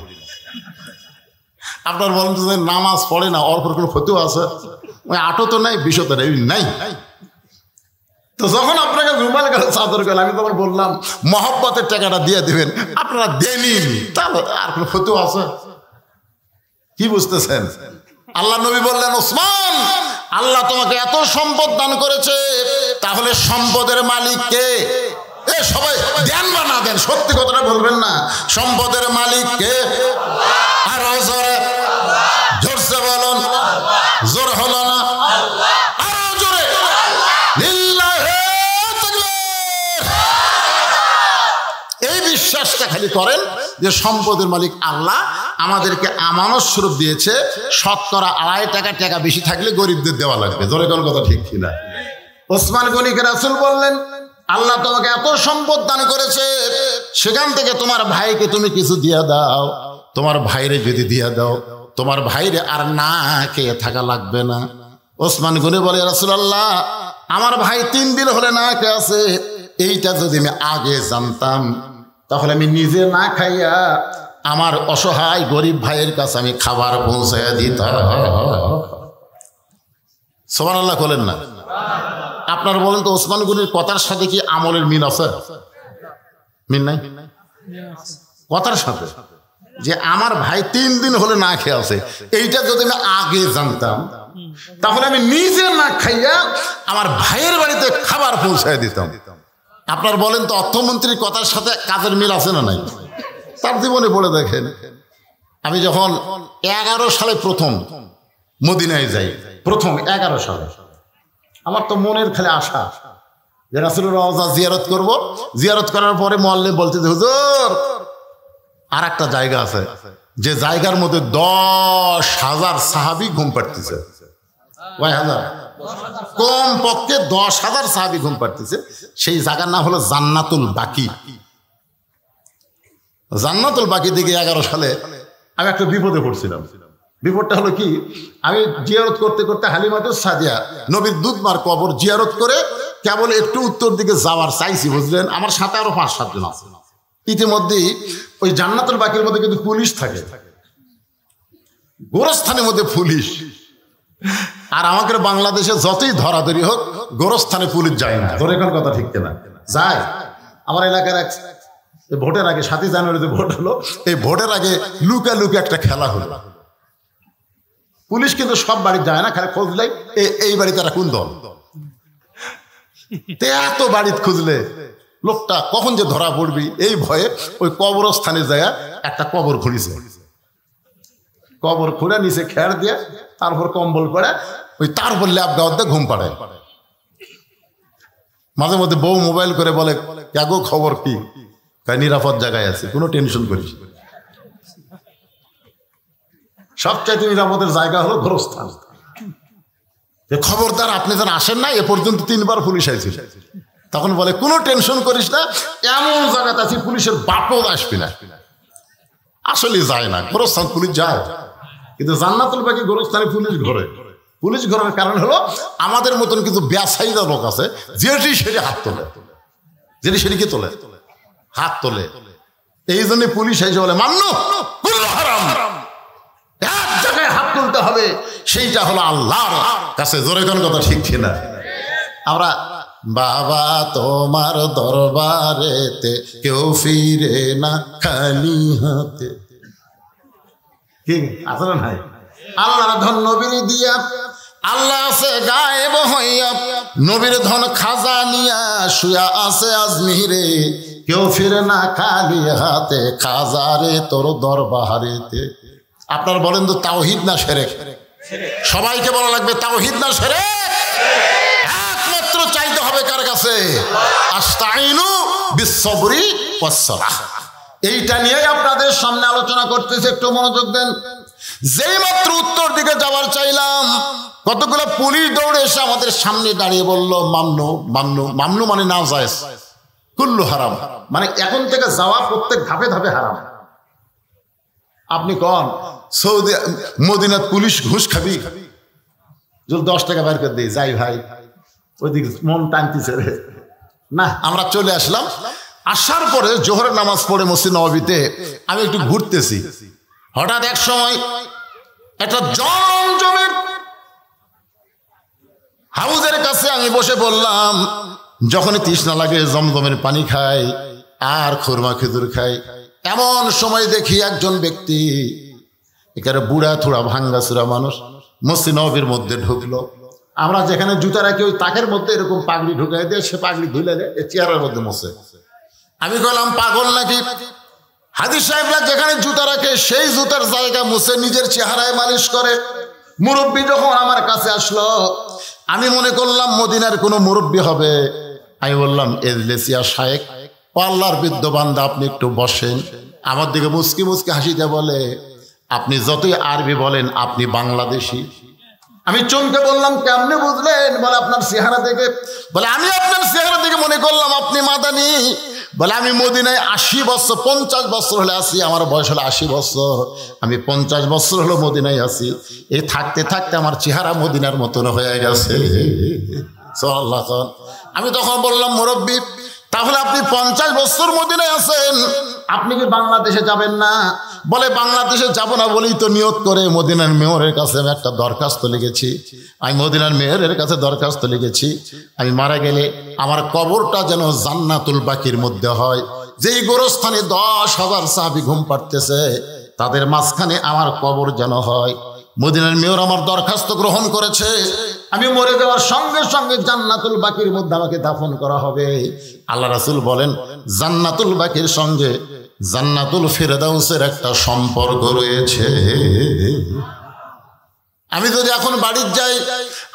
আপনার বলেন যে নামাজ পড়ে না, ওর কোনো ফতুয়া আছে? ওই 8 তো নাই, 20 তো নাই। তো যখন আপনাকে রুমাল গেল, চাদর গেল, আমি তখন বললাম মহব্বতের টাকাটা দিয়ে দিবেন, আপনারা দেনই, তাহলে আর কোনো ফতুয়া আছে? কি বুঝতেছেন? আল্লাহ নবী বললেন, ওসমান, আল্লাহ তোমাকে এত সম্পদ দান করেছে, তাহলে সম্পদের মালিক কে? সবাই দেন বা না দেন, সত্যি কথাটা বলবেন না। সম্পদের মালিক কে? আর জোরে জোরসে বলুন, জোর হলো না, আরো জোরে, লিল্লাহি তাকবীর। এই বিশ্বাসটা খালি করেন যে সম্পদের মালিক আল্লাহ, আমাদেরকে আমানত স্বরূপ দিয়েছে, শতকরা 2.5 টাকা বেশি থাকলে গরিবদের দেওয়া লাগবে। জোরে কোন কথা ঠিক কিনা? ওসমান গনিকে রাসূল বললেন, আল্লাহ তোমাকে এত সম্পদ দান করেছে, সেখান থেকে তোমার ভাইকে তুমি কিছু দিয়ে দাও। তোমার ভাইরে যদি দিয়ে দাও, তোমার ভাইরে আর না খেয়ে থাকা লাগবে না। ওসমান গনি বলে, রাসূলুল্লাহ, আমার ভাই 3 দিন হলে না খেয়ে আছে, এইটা যদি আমি আগে জানতাম, তাহলে আমি নিজে না খাইয়া আমার অসহায় গরিব ভাইয়ের কাছে আমি খাবার পৌঁছে দিতাম। সুবহানাল্লাহ বলেন না? আপনার বলেন তো, ওসমান গনির কথার সাথে কি আমলের মিল আছে? মিল নাই? কথার সাথে যে আমার ভাই 3 দিন হলে না খেয়ে আছে, এইটা যদি আমি আগে জানতাম, তাহলে আমি নিজে না খাইয়া আমার ভাইয়ের বাড়িতে খাবার পৌঁছায় দিতাম। আপনার বলেন তো, অর্থমন্ত্রীর কথার সাথে কাজের মিল আছে না নাই? তার জীবনে পড়ে দেখেন। আমি যখন 11 সালে প্রথম মদিনায় যাই, প্রথম 11 সালে, আমার তো মনের খালি আশা যে রাসূলের রওজা জিয়ারত করব। জিয়ারত করার পরে মুআল্লিম বলতে, হুজুর আর একটা জায়গা আছে, যে জায়গার মধ্যে 10,000 সাহাবী ঘুম পাড়তেছে। কয় হাজার? কম পক্ষে 10,000 সাহাবী ঘুম পাড়তেছে। সেই জায়গার নাম হলো জান্নাতুল বাকি। জান্নাতুল বাকি দিকে 11 সালে আমি একটা বিপদে পড়ছিলাম। বিপদটা হলো কি, আমি জিয়ারত করতে করতে হালিমাতুস সাদিয়া নবীর দুধমার কবর জিয়ারত করে কেবল একটু উত্তর দিকে যাওয়ার চাইছি, বুঝলেন? আমার সাথে আরো 5-7 জন আছে। ইতিমধ্যেই ওই জান্নাতুল বাকির মধ্যে কিন্তু পুলিশ থাকে, গোরস্থানের মধ্যে পুলিশ। আর আমাদের বাংলাদেশে যতই ধরাধরি হোক, গোরস্থানে পুলিশ যায় না। ধরে কোন কথা ঠিক কিনা? যায়। আমার এলাকার এক ভোটের আগে 7 জানুয়ারিতে ভোট হলো, এই ভোটের আগে লুকা লুকা একটা খেলা হলো। পুলিশ কিন্তু সব বাড়ি যায় না, খালি খুঁজলে এই বাড়িতে তারা কোন দল, এত বাড়িতে খুঁজলে লোকটা কখন যে ধরা পড়বি এই ভয়ে ওই কবরস্থানে যায় একটা কবর খুঁড়িছে। কবর খুঁড়ে নিচে খেয়ার দিয়ে, তারপর কম্বল পড়ে, ওই তারপর ল্যাব গাওয়াতে ঘুম পাড়ায়। মাঝে মধ্যে বউ মোবাইল করে বলে, গো খবর কি? নিরাপদ জায়গায় আছে, কোনো টেনশন করিস। সবচাইতে নিরাপদের জায়গা হলো গোরস্থান। খবরদার আপনি যেন আসেন না, এ পর্যন্ত 3 বার পুলিশ আইছে। তখন বলে, কোনো টেনশন করিস না, এমন জায়গাতে আছি পুলিশের বাপও আসবি না। আসলে যায় না, গোরস্থান পুলিশ যায়, কিন্তু জান্নাতুল বাকি গোরস্থানে পুলিশ ঘরে। পুলিশ ঘরের কারণ হলো, আমাদের মতন কিন্তু ব্যবসায়ীরা লোক আছে, যেটি সেটি হাত তোলে, যেটি সেটিকে তোলে, হাত তোলে। এই জন্য পুলিশ এসে বলে, মান্নু কুল্লু হারাম, এক জায়গায় হাত তুলতে হবে, সেইটা হলো আল্লাহর কাছে। জোরে কোন কথা ঠিক কিনা? আমরা বাবা তোমার দরবারেতে কেউ ফিরে না খালি হাতে, কি আসলে নাই? আল্লাহর ধন নবীর দিয়া, আল্লাহ আছে গায়েব হইয়া, নবীর ধন খাজা নিয়া শুয়া আছে আজমিরে, কেউ ফিরে না খালি হাতে, খাজারে তোর দরবারেতে। আপনার বলেন তো, তাওহীদ না শিরক? সবাইকে বলা লাগবে, তাওহীদ না শিরক? একমাত্র চাইতে হবে কার কাছে? আস্তাইনু বিসসবরি ওয়াসসালাহ। এইটা নিয়ে আপনাদের সামনে আলোচনা করতেছে, একটু মনোযোগ দেন। যেই মাত্র উত্তর দিকে যাওয়ার চাইলাম, কতগুলো পুলিশ দৌড়ে এসে আমাদের সামনে দাঁড়িয়ে বলল, মামনু মামনু। মামনু মানে না জায়েজ, কুল্লু হারাম, মানে এখন থেকে যাওয়া প্রত্যেক ধাপে ধাপে হারাম। আপনি কন সৌদি মদিনাত পুলিশ ঘুষ খাবি? যদি 10 টাকা বের করে দিই, যাই ভাই, ওইদিকে মন টানতেছে রে। না, আমরা চলে আসলাম। আসার পরে জোহরের নামাজ পড়ে মসজিদ নববীতে আমি একটু ঘুরতেছি। হঠাৎ এক সময় একটা জমজমের হাউজের কাছে আমি বসে বললাম, যখনই তৃষ্ণা লাগে জমজমের পানি খাই আর খুরমা খেজুর খাই। এমন সময় দেখি একজন ব্যক্তি, এখানে বুড়া থোড়া ভাঙ্গাচুরা মানুষ, মসজিদ নববীর মধ্যে ঢুকলো। আমরা যেখানে জুতা রাখি ওই তাকের মধ্যে এরকম পাগড়ি ঢুকাই দিয়ে সে পাগড়ি ধুলে দেয় চেয়ারের মধ্যে মশে। আমি বললাম পাগল নাকি? হাজী সাহেবরা যেখানে জুতা রাখে সেই জুতার জায়গা মুছে নিজের চেহারায় মালিশ করে। মুরব্বী যখন আমার কাছে আসলো, আমি মনে করলাম মদিনার কোনো মুরব্বী হবে। আমি বললাম, এজলেসিয়া শায়েখ, আল্লাহর বৃদ্ধ বান্দা, আপনি একটু বসেন। আমার দিকে মুচকি মুচকি হাসিতে বলে, আপনি যতই আরবি বলেন আপনি বাংলাদেশি। আমি চমকে বললাম, কেমনে বুঝলেন? বলে আপনার চেহারা দেখে। বলে আমি আপনার চেহারা দেখে মনে করলাম আপনি মাদানি। বলে আমি মদিনায় 80 বছর 50 বছর হলে আছি, আমার বয়স হলো 80 বছর, আমি 50 বছর হলো মদিনায় আছি। এই থাকতে থাকতে আমার চেহারা মদিনার মতন হয়ে গেছে। সাল্লাল্লাহু। আমি তখন বললাম, মুরব্বী, তাহলে আপনি 50 বছর মদিনায় আছেন, আপনি কি বাংলাদেশে যাবেন না? বলে বাংলাদেশে যাব না বলেই তো নিয়ত করে মদিনার মেয়রের কাছে আমি একটা দরখাস্ত লিখেছি। আমি মদিনার মেয়রের কাছে দরখাস্ত লিখেছি, আমি মারা গেলে আমার কবরটা যেন জান্নাতুল বাকির মধ্যে হয়। যেই গোরস্থানে 10,000 সাহাবী ঘুম পাড়তেছে তাদের মাঝখানে আমার কবর যেন হয়। মদিনার মেয়র আমার দরখাস্ত গ্রহণ করেছে। আমি মরে যাওয়ার সঙ্গে সঙ্গে জান্নাতুল বাকির মধ্যে আমাকে দাফন করা হবে। আল্লাহ রাসূল বলেন, জান্নাতুল বাকির সঙ্গে জান্নাতুল ফেরদাউসের একটা সম্পর্ক রয়েছে। আমি যদি এখন বাড়ি যাই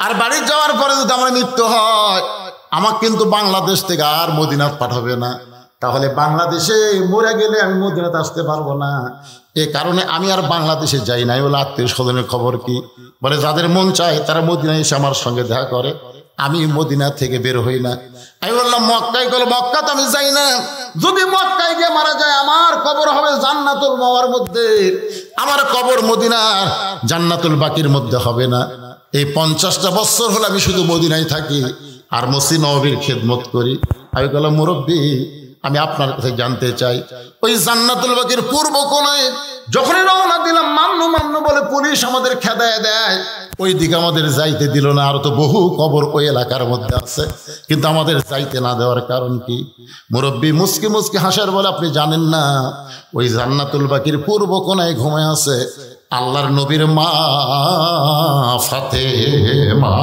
আর বাড়ি যাওয়ার পরে যদি আমার মৃত্যু হয়, আমাকে কিন্তু বাংলাদেশ থেকে আর মদিনাত পাঠাবে না। তাহলে বাংলাদেশে মরে গেলে আমি মদিনাতে আসতে পারবো না। এ কারণে আমি আর বাংলাদেশে যাই না। বলে আত্মীয় স্বজনের খবর কি? বলে যাদের মন চায় তারা মদিনায় এসে আমার সঙ্গে দেখা করে, আমি মদিনা থেকে বের হই না। আমি বললাম মক্কায় গেলে, মক্কাতে আমি যাই না। যদি মক্কায় গিয়ে মারা যায় আমার কবর হবে জান্নাতুল মাওয়ার মধ্যে, আমার কবর মদিনার জান্নাতুল বাকির মধ্যে হবে না। এই 50টা বছর হলে আমি শুধু মদিনায় থাকি আর মসজিদ নববীর খেদমত করি। আমি বললাম, মুরব্বী, আমি আপনার কাছে জানতে চাই, ওই জান্নাতুল বাকির পূর্ব কোণায় যখনই রওনা দিলাম, মান্নু মান্নু বলে পুলিশ আমাদের খেদায় দেয়, ওই দিকে আমাদের যাইতে দিল না। আরো তো বহু কবর ওই এলাকার মধ্যে আছে, কিন্তু আমাদের যাইতে না দেওয়ার কারণ কি? মুরব্বী মুচকি মুচকি হাসার বলে, আপনি জানেন না ওই জান্নাতুল বাকির পূর্ব কোণায় ঘুমায় আছে আল্লাহর নবীর মা ফাতেমা।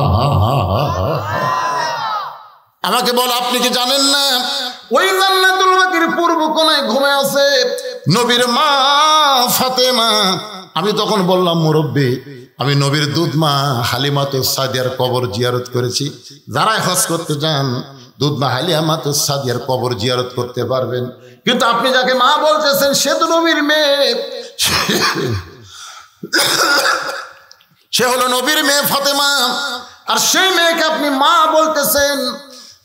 আমাকে বল, আপনি কি জানেন না ওই জান্নাতুল বাকির পূর্ব কোণায় ঘুমায় আছে নবীর মা ফাতেমা? আমি তখন বললাম, মুরব্বী, আমি নবীর দুধ মা হালিমাতুস সাদিয়ার কবর জিয়ারত করেছি। যারা হজ করতে যান দুধ মা হালিমাতুস সাদিয়ার কবর জিয়ারত করতে পারবেন, কিন্তু আপনি যাকে মা বলতেছেন সে তো নবীর মেয়ে, সে হলো নবীর মেয়ে ফাতেমা, আর সেই মেয়েকে আপনি মা বলতেছেন।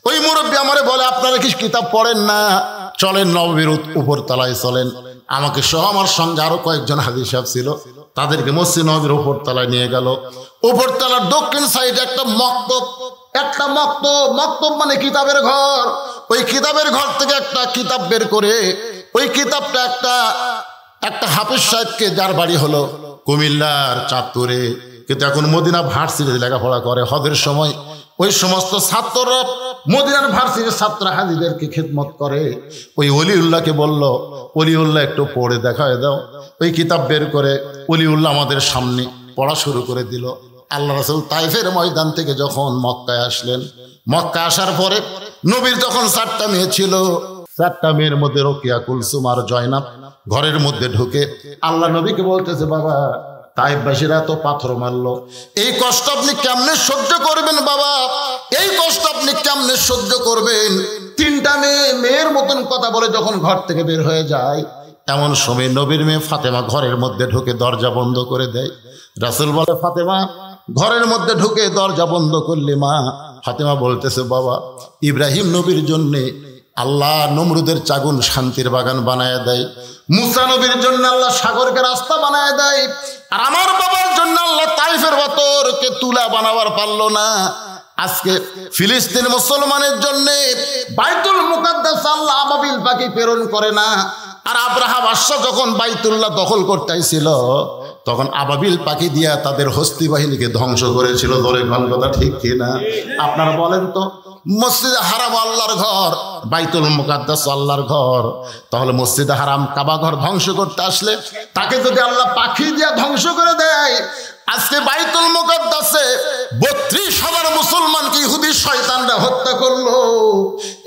ওই মুরব্বী আমারে বলে, আপনারা কি কিতাব পড়েন না? চলেন নববীর উপর তলায় চলেন। আমাকে সহ আমার সঙ্গে আরো কয়েকজন হাজী সাহেব ছিল, তাদেরকে মসজিদ নববীর উপর তলায় নিয়ে গেল। উপর তলার দক্ষিণ সাইডে একটা মক্তব, মক্তব মানে কিতাবের ঘর। ওই কিতাবের ঘর থেকে একটা কিতাব বের করে ওই কিতাবটা একটা হাফেজ সাহেবকে, যার বাড়ি হলো কুমিল্লার চাঁদপুরে, কিন্তু এখন মদিনা ভার্সিটিতে লেখাপড়া করে। হজের সময় ওই সমস্ত ছাত্ররা মদিনার ভার্সিটির ছাত্র হাজীদেরকে খেদমত করে। ওই ওলিউল্লাহকে বলল, ওলিউল্লাহ একটু পড়ে দেখায় দাও। ওই কিতাব বের করে ওলিউল্লাহ আমাদের সামনে পড়া শুরু করে দিল। আল্লাহ রাসূল তাইফের ময়দান থেকে যখন মক্কায় আসলেন, মক্কায় আসার পরে নবীর তখন 4টা মেয়ে ছিল। 4টা মেয়ের মধ্যে রোকেয়া, কুলসুম আর জয়নাব ঘরের মধ্যে ঢুকে আল্লাহ নবীকে বলতেছে, বাবা, তাইফবাসীরা তো পাথর মারলো, এই কষ্ট আপনি কেমনে সহ্য করবেন? বাবা, এই কষ্ট আপনি কেমনে সহ্য করবেন? 3টা মেয়ের মতন কথা বলে যখন ঘর থেকে বের হয়ে যায়, এমন সময় নবীর মেয়ে ফাতেমা ঘরের মধ্যে ঢুকে দরজা বন্ধ করে দেয়। রাসূল বলে, ফাতেমা, ঘরের মধ্যে ঢুকে দরজা বন্ধ করলে মা? ফাতেমা বলতেছে, বাবা, ইব্রাহিম নবীর জন্যে আল্লাহ নমরুদের চাগুন শান্তির বাগান বানায় দেয়, মুসা নবীর জন্য আল্লাহ সাগরকে রাস্তা বানায় দেয়, আর আমার বাবার জন্য আল্লাহ তাইফের পাথরকে তুলা বানাবার পারলো না। আজকে ফিলিস্তিন মুসলমানের জন্য বাইতুল মুকাদ্দাস আল্লাহ আবাবিল পাখি প্রেরণ করে না। আর আব্রাহা বাদশা যখন বাইতুল্লাহ দখল করতে আইছিল, তখন আবাবিল পাখি দিয়া তাদের হস্তি বাহিনীকে ধ্বংস করেছিল। ধরে কোন কথা ঠিক কিনা? আপনারা বলেন তো, মসজিদে হারাম আল্লাহর ঘর, বাইতুল মুকাদ্দাস আল্লাহর ঘর, তাহলে মসজিদে হারাম কাবা ঘর ধ্বংস করতে আসলে তাকে যদি আল্লাহ পাখি দিয়া ধ্বংস করে দেয়, আজকে বাইতুল মুকাদ্দাসে ৩২,০০০ মুসলমানকে ইহুদি শয়তানরা হত্যা করলো।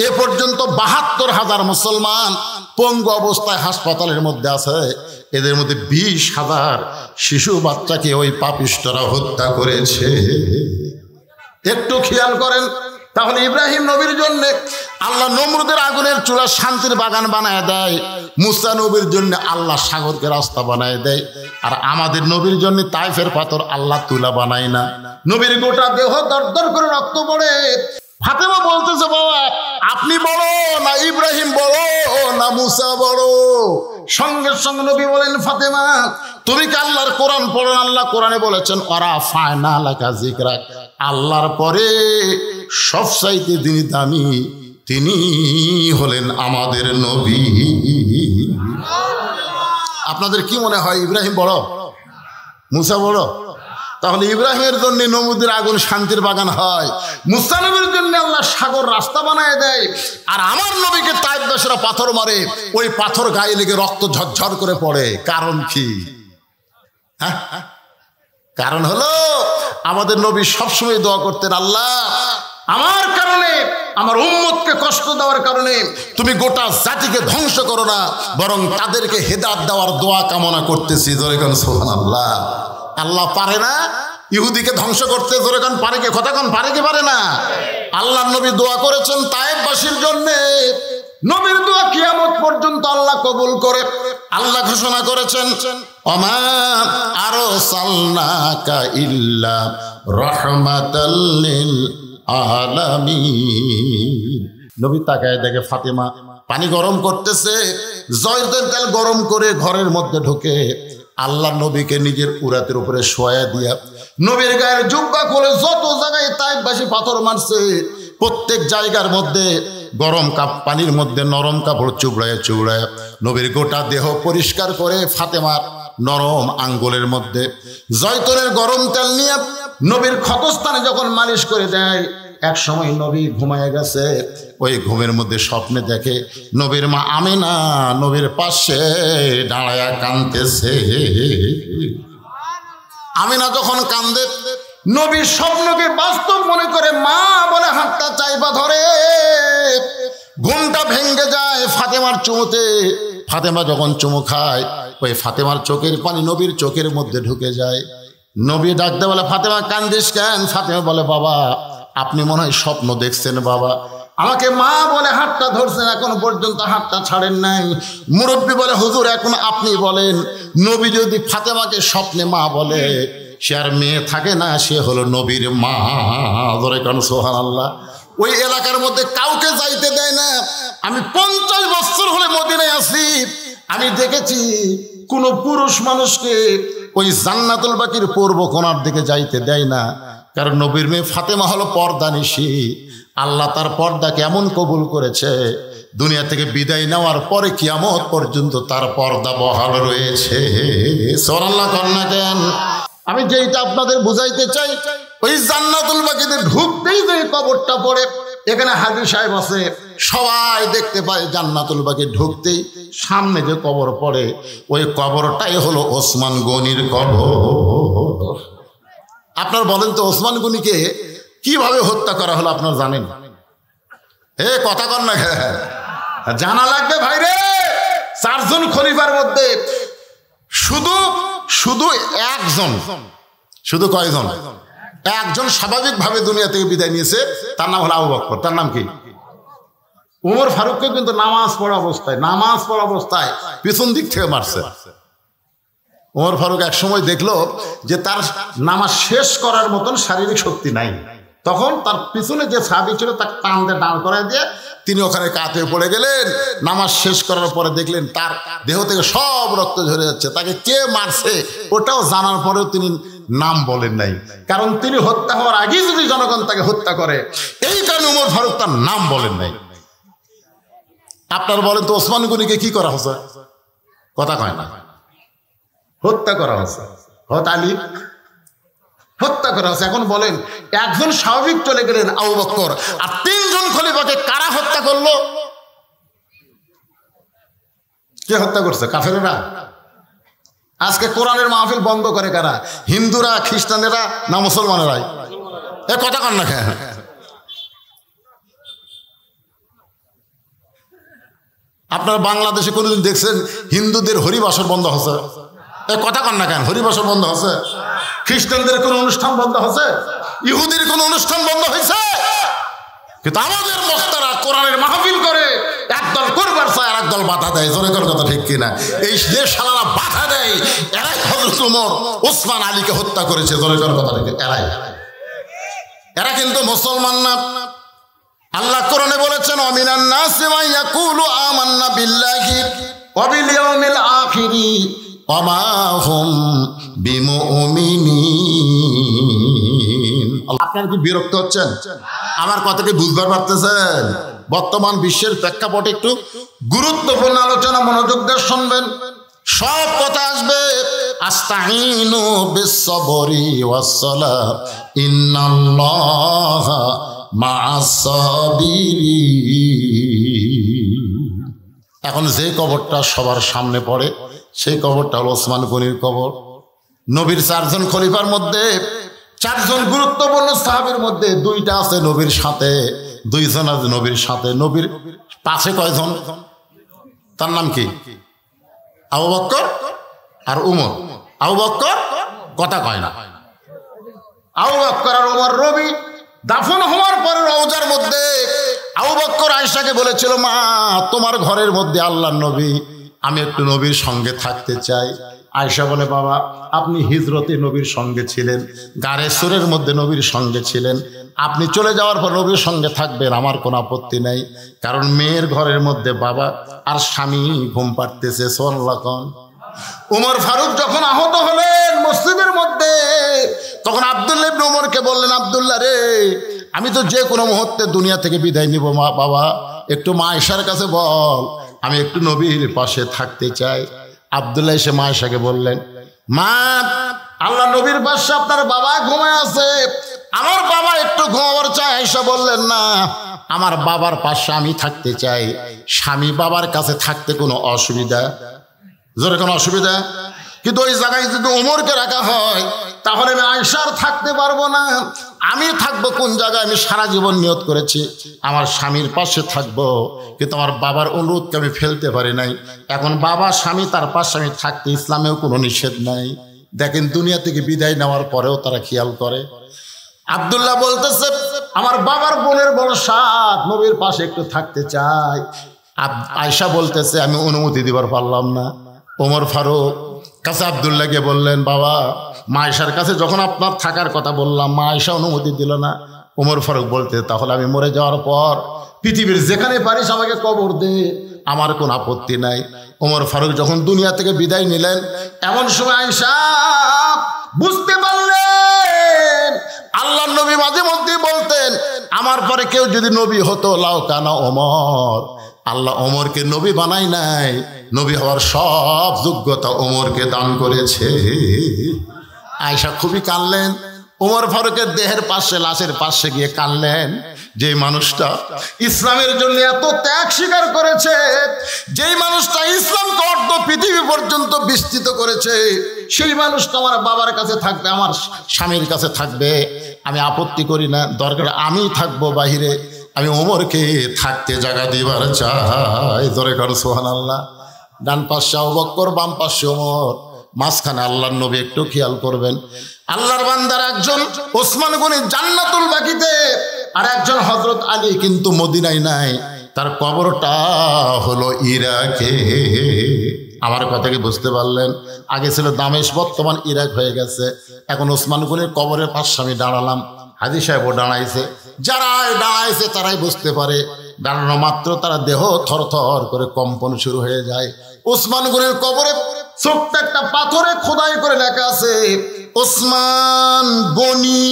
এ পর্যন্ত ৭২,০০০ মুসলমান পঙ্গু অবস্থায় হাসপাতালের মধ্যে আছে। এদের মধ্যে ২০,০০০ শিশু বাচ্চাকে ওই পাপিষ্ঠরা হত্যা করেছে। একটু খেয়াল করেন। তাহলে ইব্রাহিম নবীর জন্য আল্লাহ নমরুদের আগুনের চুলা শান্তির বাগান বানায় দেয়, মুসা নবীর জন্য আল্লাহ সাগরকে রাস্তা বানায় দেয়, আর আমাদের নবীর জন্য তাইফের পাথর আল্লাহ তুলা বানায় না। নবীর গোটা দেহ দরদর করে রক্ত পড়ে। ফাতেমা বলতেছে, বাবা আপনি বড় না ইব্রাহিম বড় না মুসা বড়? সঙ্গে সঙ্গে নবী বলেন, ফাতেমা তুমি কি আল্লাহর কোরআন পড়েন? আল্লাহ কোরআনে বলেছেন, ওরা ফায়না লাকা যিকরাক, আল্লাহর পরে সবচাইতে যিনি দামি তিনি হলেন আমাদের নবী। আপনাদের কি মনে হয় ইব্রাহিম বড়, মুসা বড়? তাহলে ইব্রাহিমের জন্য নমরুদের আগুন শান্তির বাগান হয়, মুসা নবীর জন্য আল্লাহ সাগর রাস্তা বানায় দেয়, আর আমার নবীকে তায়েফবাসীরা পাথর মারে, ওই পাথর গায়ে লেগে রক্ত ঝরঝর করে পড়ে। কারণ কি? হ্যাঁ, কারণ হলো আমাদের নবী সবসময় দোয়া করতেন, আল্লাহ আমার কারণে, আমার উম্মতকে কষ্ট দেওয়ার কারণে তুমি গোটা জাতিকে ধ্বংস করো না, বরং তাদেরকে হেদায়েত দেওয়ার দোয়া কামনা করতেছি। জোরে কোন সুবহানাল্লাহ। আল্লাহ পারে না ইহুদিকে ধ্বংস করতে? জোরে কোন পারে কি? কথা কোন পারে কি পারে না? আল্লাহর নবী দোয়া করেছেন তায়েফবাসীর জন্য। নবীর দোয়া কিয়ামত পর্যন্ত আল্লাহ কবুল করে। আল্লাহ ঘোষণা করেছেন, ওমা আরসালনাকা ইল্লা রাহমাতাল লিল আলামিন। নবী তাকায় দেখে ফাতেমা পানি গরম করতেছে, জয়তুন তেল গরম করে ঘরের মধ্যে ঢুকে আল্লাহ নবীকে নিজের উরাতের উপরে শোয়া দিয়া নবীর গায়ের জুব্বা খুলে যত জায়গায় তায়েফবাসী পাথর মারছে প্রত্যেক জায়গার মধ্যে গরম পানির মধ্যে নরম কাপড় চুবড়ায় চুবড়ায় নবীর গোটা দেহ পরিষ্কার করে ফাতেমার নরম আঙ্গুলের মধ্যে জয়তুনের গরম তেল নিয়ে নবীর ক্ষতস্থানে যখন মালিশ করে দেয়, এক সময় নবী ঘুমায় গেছে। ওই ঘুমের মধ্যে স্বপ্নে দেখে নবীর মা আমিনা নবীর পাশে দাঁড়ায়া কাঁদতেছে। আমিনা যখন কান্দে, নবীর স্বপ্নকে বাস্তব মনে করে মা বলে হাতটা চাইপা ধরে, ঘুমটা ভেঙ্গে যায় ফাতেমার চুমুতে। ফাতেমা যখন চুমু খায়, ওই ফাতেমার চোখের পানি নবীর চোখের মধ্যে ঢুকে যায়। নবী ডাকতে বলে, ফাতেমা কান্দিস কেন? ফাতেমা বলে, বাবা আপনি মনে হয় স্বপ্ন দেখছেন, বাবা আমাকে মা বলে হাতটা ধরছেন, এখনো পর্যন্ত হাতটা ছাড়েন নাই। মুরব্বী বলে, হুজুর এখন আপনি বলেন, নবী যদি ফাতেমাকে স্বপ্নে মা বলে, সে আর মেয়ে থাকে না, সে হলো নবীর মা। ধরে কেন সুবহানাল্লাহ। ওই এলাকার মধ্যে কাউকে যাইতে দেয় না। আমি 50 বছর হলে মদিনায় আছি, আমি দেখেছি কোন পুরুষ মানুষকে ওই জান্নাতুল বাকির পূর্ব কোণার দিকে যাইতে দেয় না। কারণ নবীর মেয়ে ফাতেমা হলো পর্দানিশী। আল্লাহ তার পর্দাকে এমন কবুল করেছে, দুনিয়া থেকে বিদায় নেওয়ার পরে কিয়ামত পর্যন্ত তার পর্দা বহাল রয়েছে। সুবহানাল্লাহ কন্যা কেন? আমি যেটা আপনাদের বুঝাইতে চাই, ওই জান্নাতুল বাকিতে ঢুকতেই যে কবরটা পড়ে, এখানে হাজী সাহেব আছে, সবাই দেখতে পায় জান্নাতুল বাকি ঢুকতেই সামনে যে কবর পড়ে, ওই কবরটাই হলো ওসমান গনির কবর। আপনার বলেন তো, ওসমান গনিকে কিভাবে হত্যা করা হলো আপনার জানেন? কথা কর না, জানা লাগবে ভাই রে। 4 জন খলিফার মধ্যে শুধু শুধু একজন, শুধু কয়জন? একজন স্বাভাবিকভাবে দুনিয়া থেকে বিদায় নিয়েছে, তার নাম হলো আবু বকর। তার নাম কি? ওমর ফারুককে কিন্তু নামাজ পড়া অবস্থায় পিছন দিক থেকে মারছে। ওমর ফারুক এক সময় দেখলো যে তার নামাজ শেষ করার মতন শারীরিক শক্তি নাই, তখন তার পিছনে যে সাহাবী ছিল তাকে টান দিয়ে দাঁড় করায় দিয়ে তিনি ওখানে কাতে পড়ে গেলেন। নামাজ শেষ করার পরে দেখলেন তার দেহ থেকে সব রক্ত ঝরে যাচ্ছে। তাকে কে মারছে ওটাও জানার পরেও তিনি নাম বলেন নাই, কারণ তিনি হত্যা হওয়ার আগেই যদি জনগণ তাকে হত্যা করে, এই কারণে ওমর ফারুক তার নাম বলেন নাই। আপনার বলেন তো, ওসমান গনিকে কি করা হয়েছে? কথা কয় না, হত্যা করা হয়েছে। হযরত আলী হত্যা করা হয়েছে। এখন বলেন, একজন স্বাভাবিক চলে গেলেন আবু বকর, আর 3 জন খলিফাকে কারা হত্যা করলো? কে হত্যা করছে? কাফেরেরা। আজকে কোরআনের মাহফিল বন্ধ করে কারা? হিন্দুরা, খ্রিস্টানেরা না মুসলমানেরাই? এ কথা কন না কেন? আপনারা বাংলাদেশে কোনোদিন দেখছেন হিন্দুদের হরিবাসর বন্ধ হচ্ছে? এ কথা কন না কেন? হরিবাসর বন্ধ হচ্ছে? খ্রিস্টানদের কোন অনুষ্ঠান বন্ধ হচ্ছে? ইহুদির কোন অনুষ্ঠান বন্ধ হয়েছে? কিন্তু আমাদের বক্তারা কোরআনের মাহফিল করে একদল করবার চায় আর একদল বাধা দেয়। জোরে কর কথা ঠিক কিনা? এই যে শালারা বাধা দেয় এরাই হযরত ওমর ওসমান আলীকে হত্যা করেছে। জোরে কর কথা ঠিক, এরা কিন্তু মুসলমান না। আল্লাহ কোরআনে বলেছেন, অমিনান নাসি মান ইয়াকুলু আমান্না বিল্লাহি ওয়া বিল ইয়াউমিল আখিরি ওয়া মা হুম বিমুমিনিন। আপনারা কি বিরক্ত হচ্ছেন? আমার কথা কি বুঝতে পারতেছেন? বর্তমান বিশ্বের প্রেক্ষাপটে একটু গুরুত্বপূর্ণ আলোচনা মনোযোগ দিয়ে শুনবেন। সব কথা আসবে আস্তাইনু বিস-সাবরি ওয়াস-সালাহ ইন্নাল্লাহা মা'আস-সাবিরিন। এখন যে কবরটা সবার সামনে পড়ে সেই কবরটা হলো ওসমান গনির কবর। নবীর 4 জন খলিফার মধ্যে 4 জন গুরুত্বপূর্ণ সাহাবীর মধ্যে 2টা আছে নবীর সাথে, 2 জন আছে নবীর সাথে। নবীর পাশে কয়জন? তার নাম কি? আবু বকর আর উমর। আবু বকর কথা কয় না। আবু বকর আর উমর রবি দাফন হওয়ার পরে রওজার মধ্যে আবু বকর আয়েশাকে বলেছিল, মা তোমার ঘরের মধ্যে আল্লাহর নবী, আমি একটু নবীর সঙ্গে থাকতে চাই। আয়েশা বলে, বাবা আপনি হিজরতে নবীর সঙ্গে ছিলেন, গারে সুরের মধ্যে নবীর সঙ্গে ছিলেন, আপনি চলে যাওয়ার পর নবীর সঙ্গে থাকবেন, আমার কোনো আপত্তি নেই। কারণ মেয়ের ঘরের মধ্যে বাবা আর স্বামী ঘুম পাড়তেছে। সুবহানাল্লাহ। উমর ফারুক যখন আহত হলেন মসজিদের মধ্যে, তখন আব্দুল্লাহ ইবনে উমরকে বললেন, আব্দুল্লাহ রে, আমি তো যে কোনো মুহূর্তে দুনিয়া থেকে বিদায় নিব, মা বাবা একটু মা আয়েশার কাছে বল, আমি একটু নবীর পাশে থাকতে চাই। আব্দুল্লাহ এসে মা আয়েশাকে বললেন, মা আল্লাহ নবীর পাশে আপনার বাবা ঘুমায় আছে, আমার বাবা একটু ঘুমাবার চায়। আয়েশা বললেন, না, আমার বাবার পাশে আমি থাকতে চাই। স্বামী বাবার কাছে থাকতে কোনো অসুবিধা? জোরে কোনো অসুবিধা? কিন্তু ওই জায়গায় যদি ওমরকে রাখা হয় তাহলে আমি আয়েশার থাকতে পারবো না। আমি থাকবো কোন জায়গায়? আমি সারা জীবন নিয়ত করেছি আমার স্বামীর পাশে থাকবো, কিন্তু আমার বাবার অনুরোধকে আমি ফেলতে পারি নাই। এখন বাবা স্বামী তার পাশে আমি থাকতে ইসলামেও কোনো নিষেধ নাই। দেখেন দুনিয়া থেকে বিদায় নেওয়ার পরেও তারা খেয়াল করে। আব্দুল্লাহ বলতেছে, আমার বাবার বোনের বড় সাথ, নবীর পাশে একটু থাকতে চাই। আয়েশা বলতেছে, আমি অনুমতি দিবার পারলাম না। ওমর ফারুক কাছে আব্দুল্লাহকে বললেন, বাবা মা আয়েশার কাছে যখন আপনার থাকার কথা বললাম, মা আয়েশা অনুমতি দিল না। ওমর ফারুক বলতে, তাহলে আমি মরে যাওয়ার পর পৃথিবীর যেখানে পারিস আমাকে কবর দে, আমার কোনো আপত্তি নাই। ওমর ফারুক যখন দুনিয়া থেকে বিদায় নিলেন, এমন সময় আয়েশা বুঝতে পারলেন আল্লাহর নবী মাঝে মধ্যে বলতেন, আমার পরে কেউ যদি নবী হতো লাউ কানা ওমর, আল্লাহ ওমরকে নবী বানাই নাই, নবী হওয়ার সব যোগ্যতা ওমরকে দান করেছে। আয়েশা খুবই কাঁদলেন। ওমর ফারুকের দেহের পাশে, লাশের পাশে গিয়ে কাঁদলেন। যে মানুষটা ইসলামের জন্য এত ত্যাগ স্বীকার করেছে, যেই মানুষটা ইসলামকে অর্ধ পৃথিবী পর্যন্ত বিস্তৃত করেছে, সেই মানুষটা আমার বাবার কাছে থাকবে, আমার স্বামীর কাছে থাকবে, আমি আপত্তি করি না। দরকার আমি থাকবো বাহিরে, আমি ওমরকে থাকতে জায়গা দিবার চাই। জোরে কর সুবহানাল্লাহ। ডান পাশে আবু বকর, বাম পাশে ওমর, মাঝখানে আল্লাহর নবী। একটু খেয়াল করবেন, আল্লাহর বান্দার একজন ওসমান গনি জান্নাতুল বাকিতে, আর একজন হযরত আলী কিন্তু মদিনায় নাই, তার কবরটা হলো ইরাকে। আমার কথা কি বুঝতে পারলেন? আগে ছিল দামেশ, বর্তমান ইরাক হয়ে গেছে। এখন ওসমান গনির কবরের পাশে আমি দাঁড়ালাম, হাজী সাহেবও দাঁড়াইছে। যারা দাঁড়াইছে তারাই বুঝতে পারে, দাঁড়ানো মাত্র তারা দেহ থরথর করে কম্পন শুরু হয়ে যায়। ওসমান গনির কবরে ছোট্ট একটা পাথরে খোদাই করে লেখা আছে ওসমান গনি।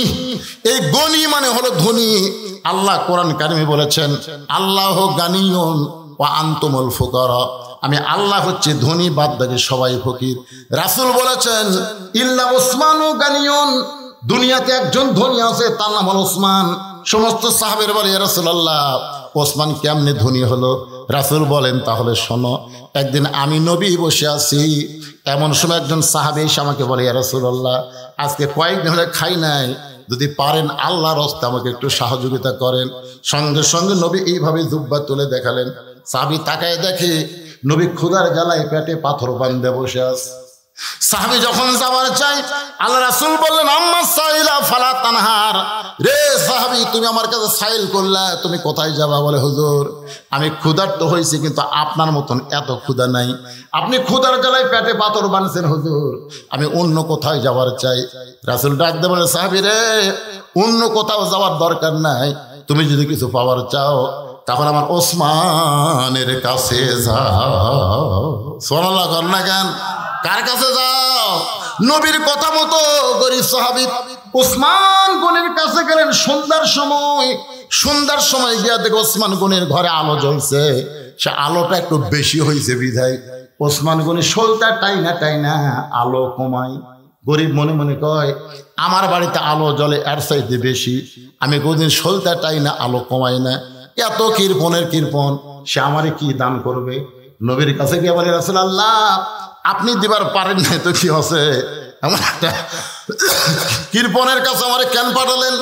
এই গনি মানে হলো ধনী। আল্লাহ কোরআন কারিমে বলেছেন, আল্লাহ গানিয়ুন ওয়া আনতুমুল ফুকারা, আমি আল্লাহ হচ্ছে ধনী, বাদ বাকি সবাই ফকির। রাসূল বলেছেন ইল্লা উসমানু গানিয়ুন, দুনিয়াতে একজন ধনী আছে, তার নাম হল ওসমান। সমস্ত সাহাবের বলে ইয়া রাসূলুল্লাহ, ওসমান কেমনে ধনী হলো? রাসূল বলেন তাহলে শোনো। একদিন আমি নবী বসে আছি, এমন সময় একজন সাহাবী এসে আমাকে বলে ইয়া রাসূলুল্লাহ, আজকে কয়েকদিন হলে খাই নাই, যদি পারেন আল্লাহর রাস্তে আমাকে একটু সহযোগিতা করেন। সঙ্গে সঙ্গে নবী এইভাবে জুব্বা তুলে দেখালেন। সাহাবী তাকায় দেখে নবী ক্ষুধার জ্বালায় পেটে পাথর বাঁধে বসে আছে। সাহাবী যখন যাবার চাই, আল্লাহ রাসূল বললেন আম্মা সাইলা ফালা তানহার, রে সাহাবী তুমি আমার কাছে সাইল করলা, তুমি কোথায় যাবা? বলে হুজুর আমি ক্ষুধার্ত হয়েছি, কিন্তু আপনার মতন এত ক্ষুধা নাই। আপনি ক্ষুধার জ্বালায় পেটে পাথর বাঁধছেন হুজুর, আমি অন্য কোথায় যাবার চাই। রাসূল ডাক দিয়ে বলে সাহাবী রে, অন্য কোথাও যাওয়ার দরকার নাই, তুমি যদি কিছু পাওয়ার চাও তাহলে আমার ওসমানের কাছে যাও। সুবহানাল্লাহ কর না কেন? কার কাছে যাও? নবীর কথা মতো গরিব সাহাবী ওসমান গনির কাছে গেলেন সন্ধ্যার সময়। সন্ধ্যার সময় গিয়া দেখে ওসমান গনির ঘরে আলো জ্বলছে। সে আলোটা একটু বেশি হয়েছে বিধায় ওসমান গনি সলতা টাইনা টাইনা আলো কমায়। গরিব মনে মনে কয় আমার বাড়িতে আলো জ্বলে এর চাইতে বেশি, আমি কোনদিন সলতা টাইনা আলো কমাই না, এত কৃপণের কৃপণ, সে আমারে কি দান করবে? নবীর কাছে গিয়ে বলে রাসূলুল্লাহ আপনি দিবার পারেন না তো কি হচ্ছে, এমন একটা কৃপণের কাছে আমারে কেন পাঠালেন?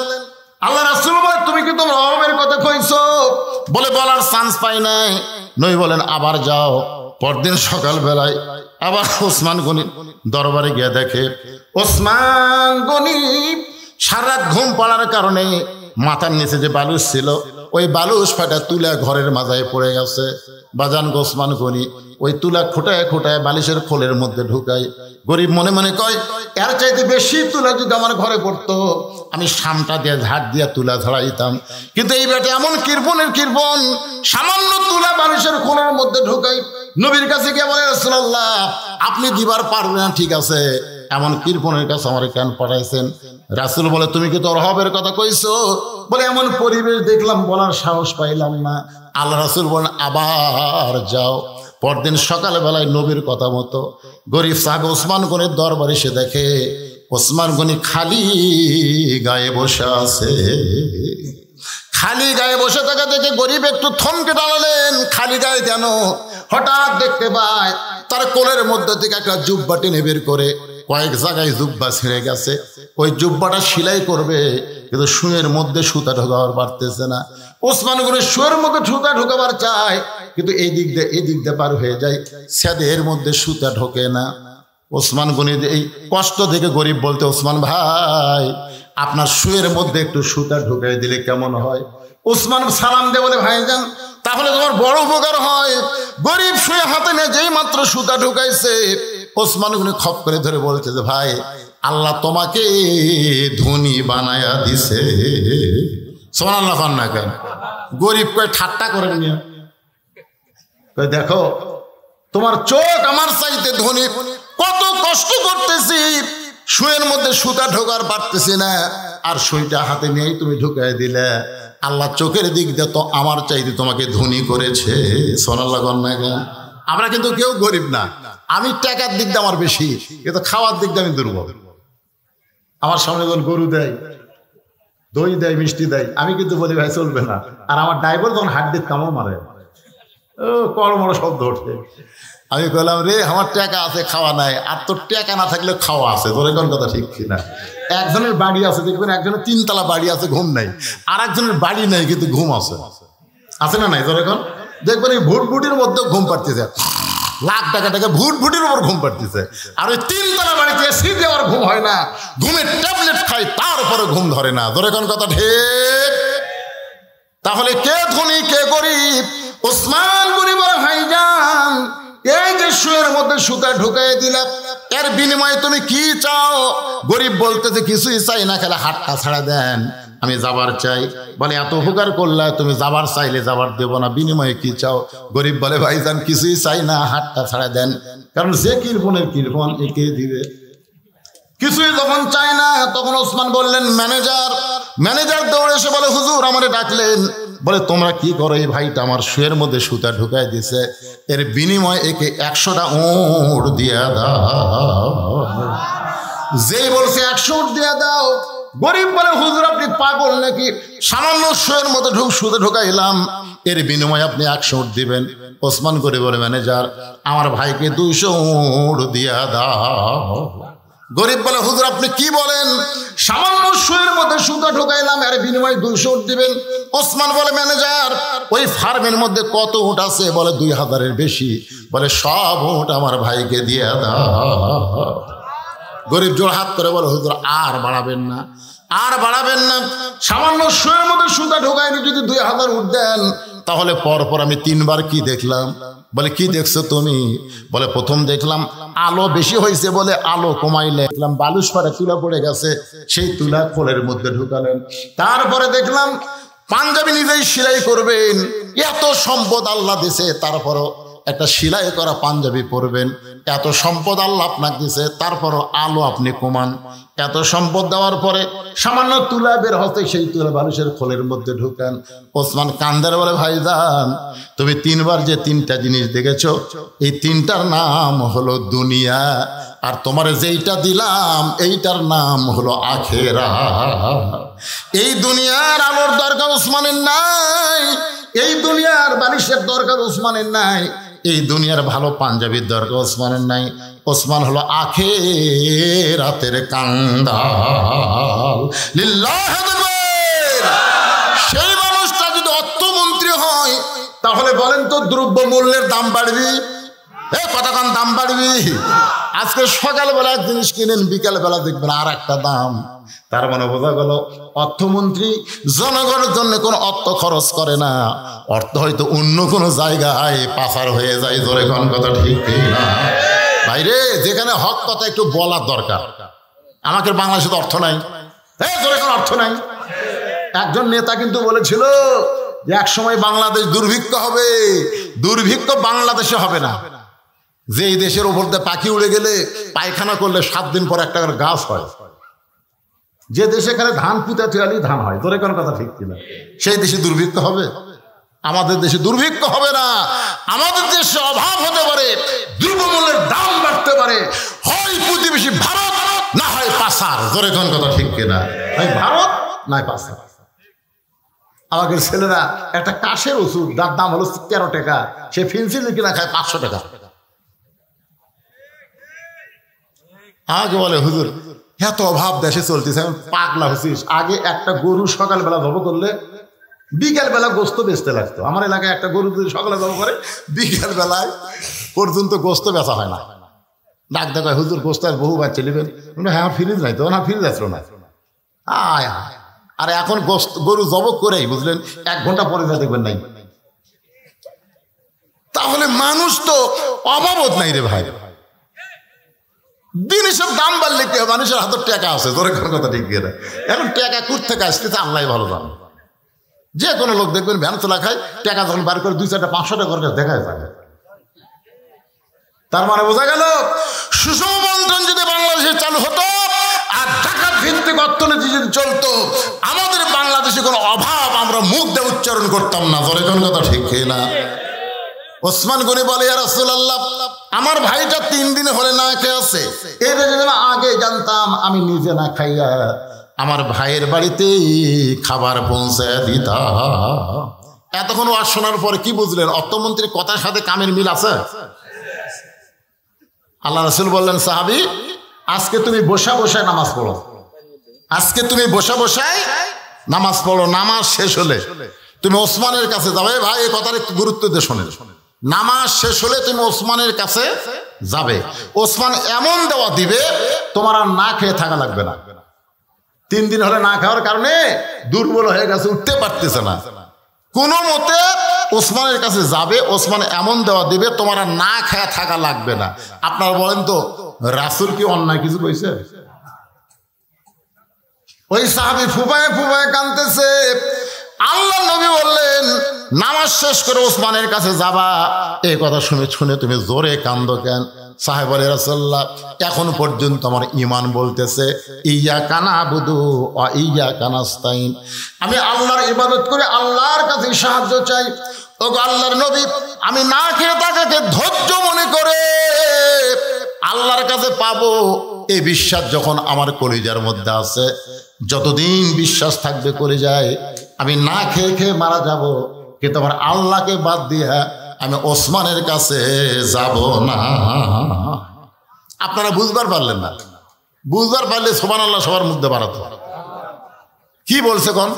আল্লাহ রাসূল বলে তুমি কি তোমার অভাবের কথা কইছো? বলে বলার চান্স পাই নাই। নবী বলেন আবার যাও। পরদিন সকাল বেলায় আবার ওসমান গনি দরবারে গিয়ে দেখে ওসমান গনি সারা রাত ঘুম পড়ার কারণে মাথার নিচে যে বালুস ছিল ওই বালুস ফাটা তুলা ঘরের মাথায় পড়ে গেছে। বাজান ওসমান গনি ওই তুলা খোটায় খোটায় বালিশের খোলের মধ্যে ঢুকায়। গরিব মনে মনে কয় এর চাইতে বেশি তুলা যদি আমার ঘরে পড়তো আমি সামটা দিয়ে ঝাড় দিয়ে তুলা ঝাড়াইতাম, কিন্তু এই বেটা এমন কৃপণের কৃপণ, সামান্য তুলা বালিশের খোলের মধ্যে ঢুকাই। নবীর কাছে গিয়ে বলে রাসূলুল্লাহ আপনি দিবার পারবেন না, ঠিক আছে, এমন কৃপণের কাছে আমার কেন পাঠাইছেন? রাসূল বলে তুমি কি তোর হবের কথা কইছো? বলে এমন পরিবেশ দেখলাম বলার সাহস পাইলাম না। আল্লাহ রাসূল বলেন আবার যাও। পরদিন সকালবেলায় নবীর কথা মতো গরিব সাহাবী ওসমান গনির দরবারে এসে দেখে ওসমান গনি খালি গায়ে বসে আছে। খালি গায়ে বসে থাকা দেখে গরিব একটু থমকে দাঁড়ালেন, খালি গায়ে কেন? হঠাৎ দেখতে পায় তার কোলের মধ্যে থেকে একটা জুব্বা টেনে বের করে কয়েক জায়গায় জুব্বা ছিঁড়ে গেছে। ওই জুব্বাটা সেলাই করবে, কিন্তু শুয়ের মধ্যে সুতা ঢোকাবার পারতেছে না। ওসমান গনি শুয়ের মধ্যে সুতা ঢোকাবার চায়, কিন্তু এই দিক দিয়ে পার হয়ে যায়, সেদের মধ্যে সুতা ঢোকে না। ওসমান গনি এই কষ্ট দেখে গরিব বলতে ওসমান ভাই আপনার শুয়ের মধ্যে একটু সুতা ঢুকাই দিলে কেমন হয়? ওসমান সালাম দিয়ে বলে ভাইজান তাহলে তোমার বড় উপকার হয়। গরিব শুয়ে হাতে নিয়ে যেই মাত্র সুতা ঢুকাইছে ওসমান গনি খপ করে ধরে বলছে যে ভাই আল্লাহ তোমাকে ধনী বানায়া দিছে। সুবহানাল্লাহ না কেন? গরিব কয় ঠাট্টা করেন নিয়ে কয় দেখো তোমার চোখ আমার চাইতে ধনী, কত কষ্ট করতেছি শুয়ের মধ্যে সুতা ঢোকার পারতেছি না, আর সুইটা হাতে নিয়েই তুমি ঢুকাই দিলে। আল্লাহ চোখের দিক দিয়ে তো আমার চাইতে তোমাকে ধনী করেছে। সুবহানাল্লাহ না কেন? আমরা কিন্তু কেউ গরিব না, আমি টাকার দিক দিয়ে আমার বেশি, কিন্তু খাওয়ার দিক দিয়ে আমি দুর্বল। আমার সামনে যখন গরু দেয়, দই দেয়, মিষ্টি দেয়, আমি কিন্তু বলি ভাই চলবে না। আর আমার ড্রাইভার যখন হাত দিয়ে কামড় মারে ও কড়মড় শব্দ ওঠে। আমি বললাম রে আমার টাকা আছে খাওয়া নাই, আর তোর টাকা না থাকলে খাওয়া আছে, তোর কোন কথা ঠিক কিনা? একজনের বাড়ি আছে দেখবেন, একজনের 3 তলা বাড়ি আছে ঘুম নাই, আর একজনের বাড়ি নাই কিন্তু ঘুম আছে, আছে না নাই? তোর এখন দেখবেন এই ভুটভুটির মধ্যে ঘুম পাড়তেছে, লাখ টাকা টাকা ভুটভুটির উপর ঘুম পাড়তেছে, আর ওই 3 তলা বাড়িতে এসি দেওয়ার ঘুম হয় না, ঘুমের ট্যাবলেট খাই তার উপরে ঘুম ধরে না। তোর এখন কথা ঠিক? তাহলে কে ধনী কে গরিব? ওসমান গরিব আর ভাইজান এই যে শুয়ের মধ্যে সুতা ঢুকাই দিলাম, এর বিনিময়ে তুমি কি চাও? গরিব বলতেছে কিছুই চাই না, খেলে হাতটা ছাড়া দেন, আমি যাবার চাই। বলে এত উপকার করলা, তুমি যাবার চাইলে যাবার দেব না, বিনিময়ে কি চাও? গরিব বলে ভাইজান কিছুই চাই না, হাতটা ছাড়া দেন, কারণ যে কৃপণের কৃপণ একে দিবে। কিছুই যখন চায় না তখন ওসমান বললেন ম্যানেজার দৌড়ে এসে বলে হুজুর আমারে ডাকলেন। বলে তোমরা কি করো, এই ভাইটা আমার শুয়ের মধ্যে সুতা ঢুকাই দিছে, এর বিনিময়ে একে 100টা উট দিয়া দাও। যেই বলছে 100 উট দিয়া দাও, গরিব বলে হুজুর আপনি পাগল নাকি, সামান্য শুয়ের মধ্যে সুতা ঢুকাইলাম, এর বিনিময়ে আপনি 100 উট দিবেন। ওসমান করে বলে ম্যানেজার আমার ভাইকে 200 উট দিয়া দাও। গরিব বলে হুজুর আপনি কি বলেন, সামান্য শুয়ের মধ্যে সুতা ঢুকাইলাম, এর বিনিময়ে 200 উট দিবেন। ওসমান বলে ম্যানেজার ওই ফার্মের মধ্যে কত উট আছে, বলে 2000-এর বেশি, বলে সব উট আমার ভাইকে দিয়া দাও। গরিব জোর হাত করে বলে হুজুর আর বাড়াবেন না, আর বাড়াবেন না, সামান্য শুয়ের মধ্যে সুতা ঢুকাইনি যদি 2000 উট দেন তাহলে পরপর আমি 3বার কি দেখলাম। বলে কি দেখছো তুমি? বলে প্রথম দেখলাম আলো বেশি হয়েছে বলে আলো কমাইলে, দেখলাম বালুস পাড়ে তুলা পড়ে গেছে, সেই তুলা খোলের মধ্যে ঢুকালেন। তারপরে দেখলাম পাঞ্জাবি নিজেই সেলাই করবেন, এত সম্পদ আল্লাহ দিছে, তারপরও একটা সেলাই করা পাঞ্জাবি পরবেন, এত সম্পদ আল্লাহ আপনাকে দিছে, তারপরও আলো আপনি কমান। এত সম্পদ দেওয়ার পরে সামান্য তুলা বের হতে, সেই তুলা বালুসের খোলের মধ্যে ঢুকান। ওসমান কান্দার বলে ভাইজান তুমি 3বার যে 3টা জিনিস দেখেছো, এই 3টার নাম হলো দুনিয়া, আর তোমার যেইটা দিলাম এইটার নাম হলো আখেরা। এই দুনিয়ার আলোর দরকার ওসমানের নাই, এই দুনিয়ার বালিশের দরকার ওসমানের নাই, এই দুনিয়ার ভালো পাঞ্জাবির দরকার ওসমানের নাই। ওসমান হলো আখিরাতের কান্দাল। লিল্লাহি তাকবীর। সেই মানুষটা যদি অর্থমন্ত্রী হয় তাহলে বলেন তো দ্রব্য মূল্যের দাম বাড়বি? কতক্ষণ দাম বাড়বি? আজকে সকালবেলা এক জিনিস কিনেন, বিকালবেলা দেখবেন আর একটা দাম। তার মানে বোঝা গেল অর্থমন্ত্রী জনগণের জন্য কোনো অর্থ খরচ করে না, অর্থ হয়তো অন্য কোনো জায়গায় পাচার হয়ে যায়। ধরে কোন কথা ঠিক না ভাইরে? যেখানে হক কথা একটু বলার দরকার। আমাদের বাংলাদেশে তো অর্থ নাই, ধরে কোন অর্থ নাই। একজন নেতা কিন্তু বলেছিল যে এক সময় বাংলাদেশ দুর্ভিক্ষ হবে। দুর্ভিক্ষ বাংলাদেশে হবে না, যে এই দেশের উপর দিয়ে পাখি উড়ে গেলে পায়খানা করলে 7 দিন পর একটা করে গাছ হয়, যে দেশে এখানে ধান পুঁতে তুয়ালি ধান হয়, তোরে কোন কথা ঠিক কিনা, সেই দেশে দুর্ভিক্ষ হবে? আমাদের দেশে দুর্ভিক্ষ হবে না, আমাদের দেশে অভাব হতে পারে, দ্রব্যমূল্যের দাম বাড়তে পারে, হয় প্রতিবেশী ভারত না হয় পাচার। তোরে কোন কথা ঠিক কিনা? হয় ভারত নয় পাচার। আমাদের ছেলেরা একটা কাশের ওষুধ, যার দাম হলো 13 টাকা, সে ফেন্সিল কিনা খায় 500 টাকা। আমাকে বলে হুজুর এত অভাব দেশে চলতেছে, আমি পাগলা হচ্ছিস। আগে একটা গরু সকালবেলা জব করলে বিকালবেলা গোস্ত বেচতে লাগতো। আমার এলাকায় একটা গরু যদি সকালে জব করে বিকাল বেলায় পর্যন্ত গোস্ত বেচা হয় না। ডাক দেখায় হুজুর গোস্ত আর বহু বাচ্চা নেবেন? হ্যাঁ ফ্রিজ নাই তো। না ফ্রিজ আসলো না। আয় আর এখন গরু জবক করেই বুঝলেন 1 ঘন্টা পরে যা দেখবেন নাই। তাহলে মানুষ তো অভাবত নাই রে ভাই। জিনিসের দাম বাড়লে কি মানুষের হাতের টাকা আছে, তোর কথা ঠিক না। এখন টাকা কোথ থেকে আসতেছে আল্লাহ ভালো জানে। যে কোনো লোক দেখবেন ভ্যান চলা খায়, টাকা যখন বার করে 2-4টা 500 টাকা করে দেখা যায়। তার মানে বোঝা গেল সুষম বন্টন যদি বাংলাদেশে চালু হতো আর টাকা ভিত্তিক অর্থনীতি যদি চলতো, আমাদের বাংলাদেশে কোনো অভাব আমরা মুখ দিয়ে উচ্চারণ করতাম না। তোর কোন কথা ঠিক না। ওসমান গনি বলে ইয়া রাসূলুল্লাহ আমার ভাইটা 3 দিন হলে না খেয়ে আছে, এটা যদি আগে জানতাম আমি নিজে না খাইয়া আমার ভাইয়ের বাড়িতে খাবার পৌঁছে দিতাম। এতক্ষণ ওয়াজ শোনার পরে কি বুঝলেন? অর্থমন্ত্রীর কথার সাথে কামের মিল আছে। আল্লাহ রাসূল বললেন সাহাবী আজকে তুমি বসা বসায় নামাজ পড়ো, আজকে তুমি বসা বসায় নামাজ পড়ো। নামাজ শেষ হলে তুমি ওসমানের কাছে যাবে। ভাই এই কথার একটু গুরুত্ব দিয়ে শোনেন। নামাজ শেষ হলে তুমি ওসমানের কাছে যাবে, ওসমান এমন দেওয়া দিবে তোমার আর না খেয়ে থাকা লাগবে না। 3 দিন হলে না খাওয়ার কারণে দুর্বল হয়ে গেছে, উঠতে পারতেছে না, কোনো মতে ওসমানের কাছে যাবে, ওসমান এমন দেওয়া দিবে তোমার আর না খেয়ে থাকা লাগবে না। আপনারা বলেন তো রাসূল কি অন্যায় কিছু কইছে? ওই সাহাবী ফুপায়ে ফুপায়ে কাঁদতেছে। আল্লাহ নবী বললেন নামাজ শেষ করে ওসমানের কাছে যাবা। এই কথা শুনে তুমি জোরে কান্দো কেন? সাহেব বলে রাসূলুল্লাহ এখন পর্যন্ত আমার ঈমান বলতেছে ইয়্যাকা না'বুদু ওয়া ইয়্যাকা নাস্তাইন, আমি আল্লাহর ইবাদত করে আল্লাহর কাছে সাহায্য চাই। ওগো আল্লাহর নবী, আমি না খেয়ে থাকাকে ধৈর্য মনে করে আল্লাহর কাছে পাবো এই বিশ্বাস যখন আমার কলিজার মধ্যে আছে, যতদিন বিশ্বাস থাকবে কলিজায় আমি না খেয়ে খেয়ে মারা যাব, কিন্তু আমার আল্লাহকে বাদ দিয়ে আমি ওসমানের কাছে যাব না। আপনারা বুঝবার পারলেন না? বুঝবার পারলে সুবহানাল্লাহ সবার মধ্যে বাড়াতো। কি বলছে কোন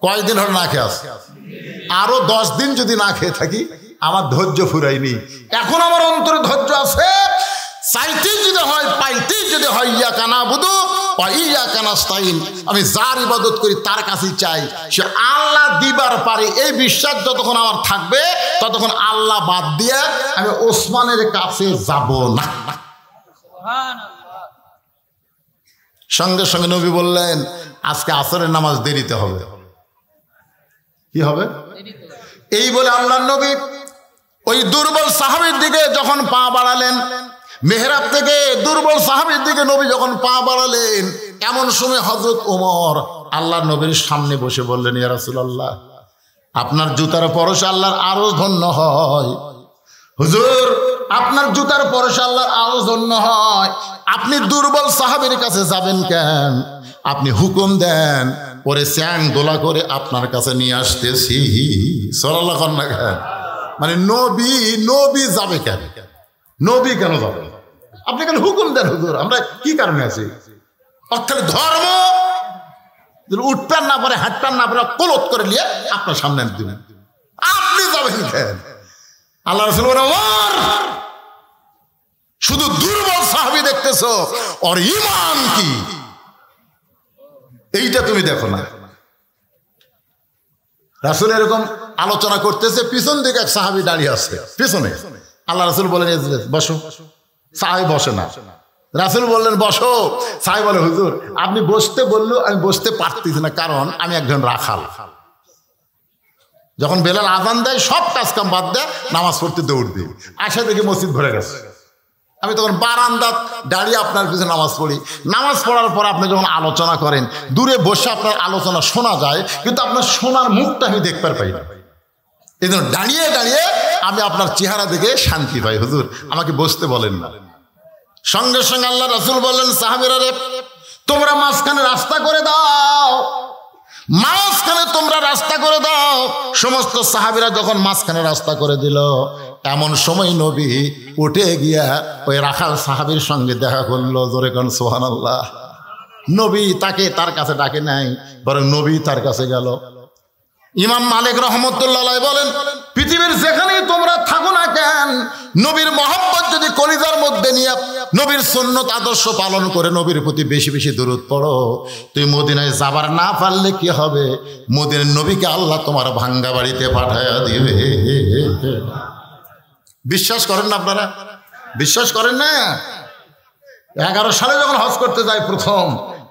কয়দিন হলো না খেয়ে আছে? আরো 10 দিন যদি না খেয়ে থাকি আমার ধৈর্য ফুরায়নি। এখন আমার অন্তরে ধৈর্য আছে, চাইতেই যদি হয় পাইতেই যদি হয় ইয়্যাকা না'বুদু ওয়া ইয়্যাকা নাস্তাইন, আমি যার ইবাদত করি তার কাছেই চাই, সে আল্লাহ দিবার পারে এই বিশ্বাস যতক্ষণ আমার থাকবে ততক্ষণ আল্লাহ বাদ দিয়ে আমি ওসমানের কাছে যাব না। সঙ্গে সঙ্গে নবী বললেন আজকে আসরের নামাজ দেরিতে হবে। কি হবে? এই বলে আল্লাহর নবী ওই দুর্বল সাহাবীর দিকে যখন পা বাড়ালেন, মেহরাব থেকে দুর্বল সাহাবীর দিকে নবী যখন পা বাড়ালেন, এমন সময় হযরত ওমর আল্লাহর নবীর সামনে বসে বললেন ইয়া রাসূলুল্লাহ, আপনার জুতার পরশে আল্লাহর আরো ধন্য হয়। হুজুর, আপনার জুতার পরশে আল্লাহর আরো ধন্য হয়, আপনি দুর্বল সাহাবীর কাছে যাবেন কেন? আপনি হুকুম দেন, পরে চ্যাং দোলা করে আপনার কাছে নিয়ে আসতেছি। সাল্লাল্লাহু আলাইহি ওয়াসাল্লাম। মানে নবী যাবে কেন? নবী কেন যাবে? আপনি কেন হুকুম দেন হুজুর, আমরা কি কারণে আছি? অর্থাৎ ধর্ম উঠতেন না পারে, হাঁটতেন না পারে, কলত করে নিয়ে আপনার সামনে দিবেন, আপনি যাবেন কেন? আল্লাহ রাসূল বলেন ওমর, শুধু দুর্বল সাহাবী দেখতেছো, ওর ঈমান কি এইটা তুমি দেখো না। রাসূল এরকম আলোচনা করতেছে, পিছন দিকে এক সাহাবী দাঁড়িয়ে আছে পিছনে। আল্লাহ রাসূল বলেন বসো। সাহাবী বসে না। রাসূল বললেন বসো। সাহাবী বলে হুজুর আপনি বসতে বললেও আমি বসতে পারতেছি না, কারণ আমি একজন রাখাল। যখন বেলাল আযান দেয় সব কাজ কাম বাদ দেয় নামাজ পড়তে দৌড় দিই, আসা দেখি মসজিদ ভরে গেছে। আমি তখন বারান্দাত দাঁড়িয়ে আপনার পিছনে নামাজ পড়ি। নামাজ পড়ার পর আপনি যখন আলোচনা করেন, দূরে বসে আপনার আলোচনা শোনা যায়, কিন্তু আপনার শোনার মুখটা আমি দেখতে পাই না। এই জন্য দাঁড়িয়ে দাঁড়িয়ে আমি আপনার চেহারা দেখে শান্তি পাই। হুজুর আমাকে বসতে বলেন না। সঙ্গে সঙ্গে আল্লাহ রাসূল বললেন সাহাবীরা রে, তোমরা মাঝখানে রাস্তা করে দাও, মাঝখানে তোমরা রাস্তা করে দাও। সমস্ত সাহাবীরা যখন মাঝখানে রাস্তা করে দিল, এমন সময় নবী উঠে গিয়া ওই রাখাল সাহাবীর সঙ্গে দেখা করলো। জোরে কোন সুবহানাল্লাহ। নবী তাকে তার কাছে ডাকে নাই, বরং নবী তার কাছে গেল। ইমাম মালিক রহমতুল্লাহ আলাইহি বলেন, পৃথিবীর যেখানেই তোমরা থাকো না কেন, নবীর মহব্বত যদি কলিজার মধ্যে নিয়ে নবীর সুন্নত আদর্শ পালন করে নবীর প্রতি বেশি বেশি দরুদ পড়ো, তুই মদিনায় যাবার না পারলে কি হবে? মদিনার নবীকে আল্লাহ তোমার ভাঙ্গা বাড়িতে পাঠায়া দিবে। বিশ্বাস করেন না আপনারা? বিশ্বাস করেন না? 11 সালে যখন হজ করতে যাই প্রথম,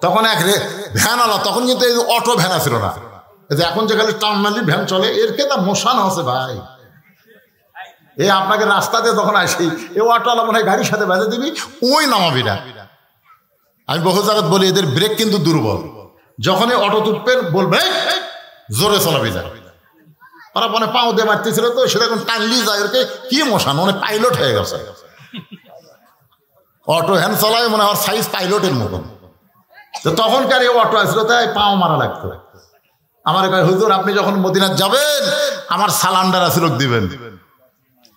তখন এক ভ্যানওয়ালা, তখন কিন্তু এই অটো ভ্যান ছিল না, এখন যে খালি টার্মিনালি ভ্যান চলে, এর কে তা মশানো আছে ভাই। এই আপনাকে রাস্তাতে যখন আসি, এই অটোওয়ালা মনে হয় গাড়ির সাথে বেঁধে দিবি, ওই নামাবি না। আমি বহু জায়গায় বলি এদের ব্রেক কিন্তু দুর্বল, যখনই অটো তুলবেন বলবে জোরে চালাবি না। ওরা মানে পাও দিয়ে মারতেছিল তো, সেটা এখন টানলি যায়, ওরকে কি মশানো, মানে পাইলট হয়ে গেছে। অটো ভ্যান চালায় মনে হয় সাইজ পাইলটের মতন। তো তখনকার এই অটো আসলো, তাই পাও মারা লাগতো। আমার কয় হুজুর আপনি যখন মদিনায় যাবেন আমার সালামটা রাসূলকে দিবেন।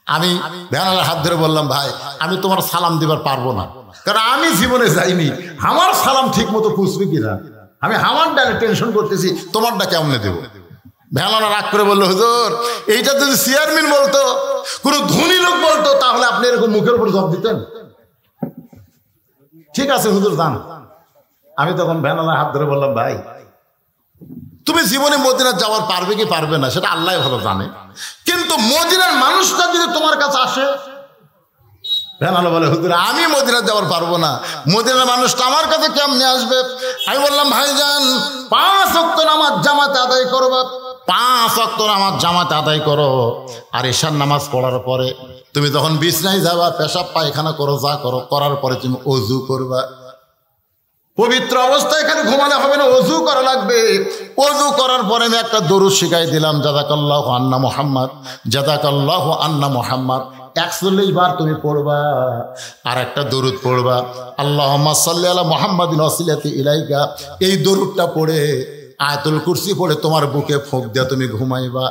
আমি ভ্যানওয়ালার হাত ধরে বললাম, ভাই আমি তোমার সালাম দিবার পারবো না, কারণ আমি জীবনে যাইনি, আমার সালাম ঠিক মতো পুষবে কিনা, আমি আমার ডালে টেনশন করতেছি, তোমারটা কেমনে দেবো? ভ্যানওয়ালা রাগ করে বললো, হুজুর এইটা যদি চেয়ারম্যান বলতো, কোনো ধনী লোক বলতো, তাহলে আপনি এরকম মুখের উপর জবাব দিতেন। ঠিক আছে হুজুর যান। আমি তখন ভ্যানওয়ালার হাত ধরে বললাম, ভাই তুমি জীবনে মদিনা যাওয়ার পারবে কি পারবে না সেটা আল্লাহ ভালো জানে, কিন্তু মদিনার মানুষটা যদি তোমার কাছে আসে। ভ্যানওয়ালা বলে, হুজুর আমি মদিনা যাওয়ার পারবো না, মদিনার মানুষটা আমার কাছে কেমনে আসবে? আমি বললাম, ভাইজান 5 ওয়াক্ত নামাজ জামাতে আদায় করবা, 5 ওয়াক্ত নামাজ জামাত আদায় করো, আর এশার নামাজ পড়ার পরে তুমি যখন বিছনায় যাবা, পেশাব পায়খানা করো, যা করো, করার পরে তুমি ওযু করবা। পবিত্র অবস্থায় এখানে ঘুমানো হবে না, ওযু করা লাগবে। ওযু করার পরে আমি একটা দরুদ শিখাই দিলাম, জাযাকাল্লাহু আন্না মুহাম্মদ, জাযাকাল্লাহু আন্না মুহাম্মদ। 41 বার তুমি পড়বা। আর একটা দরুদ পড়বা, আল্লাহুম্মা সাল্লি আলা মুহাম্মাদিন ওয়াসিলাতি ইলাইকা। এই দরুদটা পড়ে আয়াতুল কুরসি পড়ে তোমার বুকে ফুঁক দিয়ে তুমি ঘুমাইবা।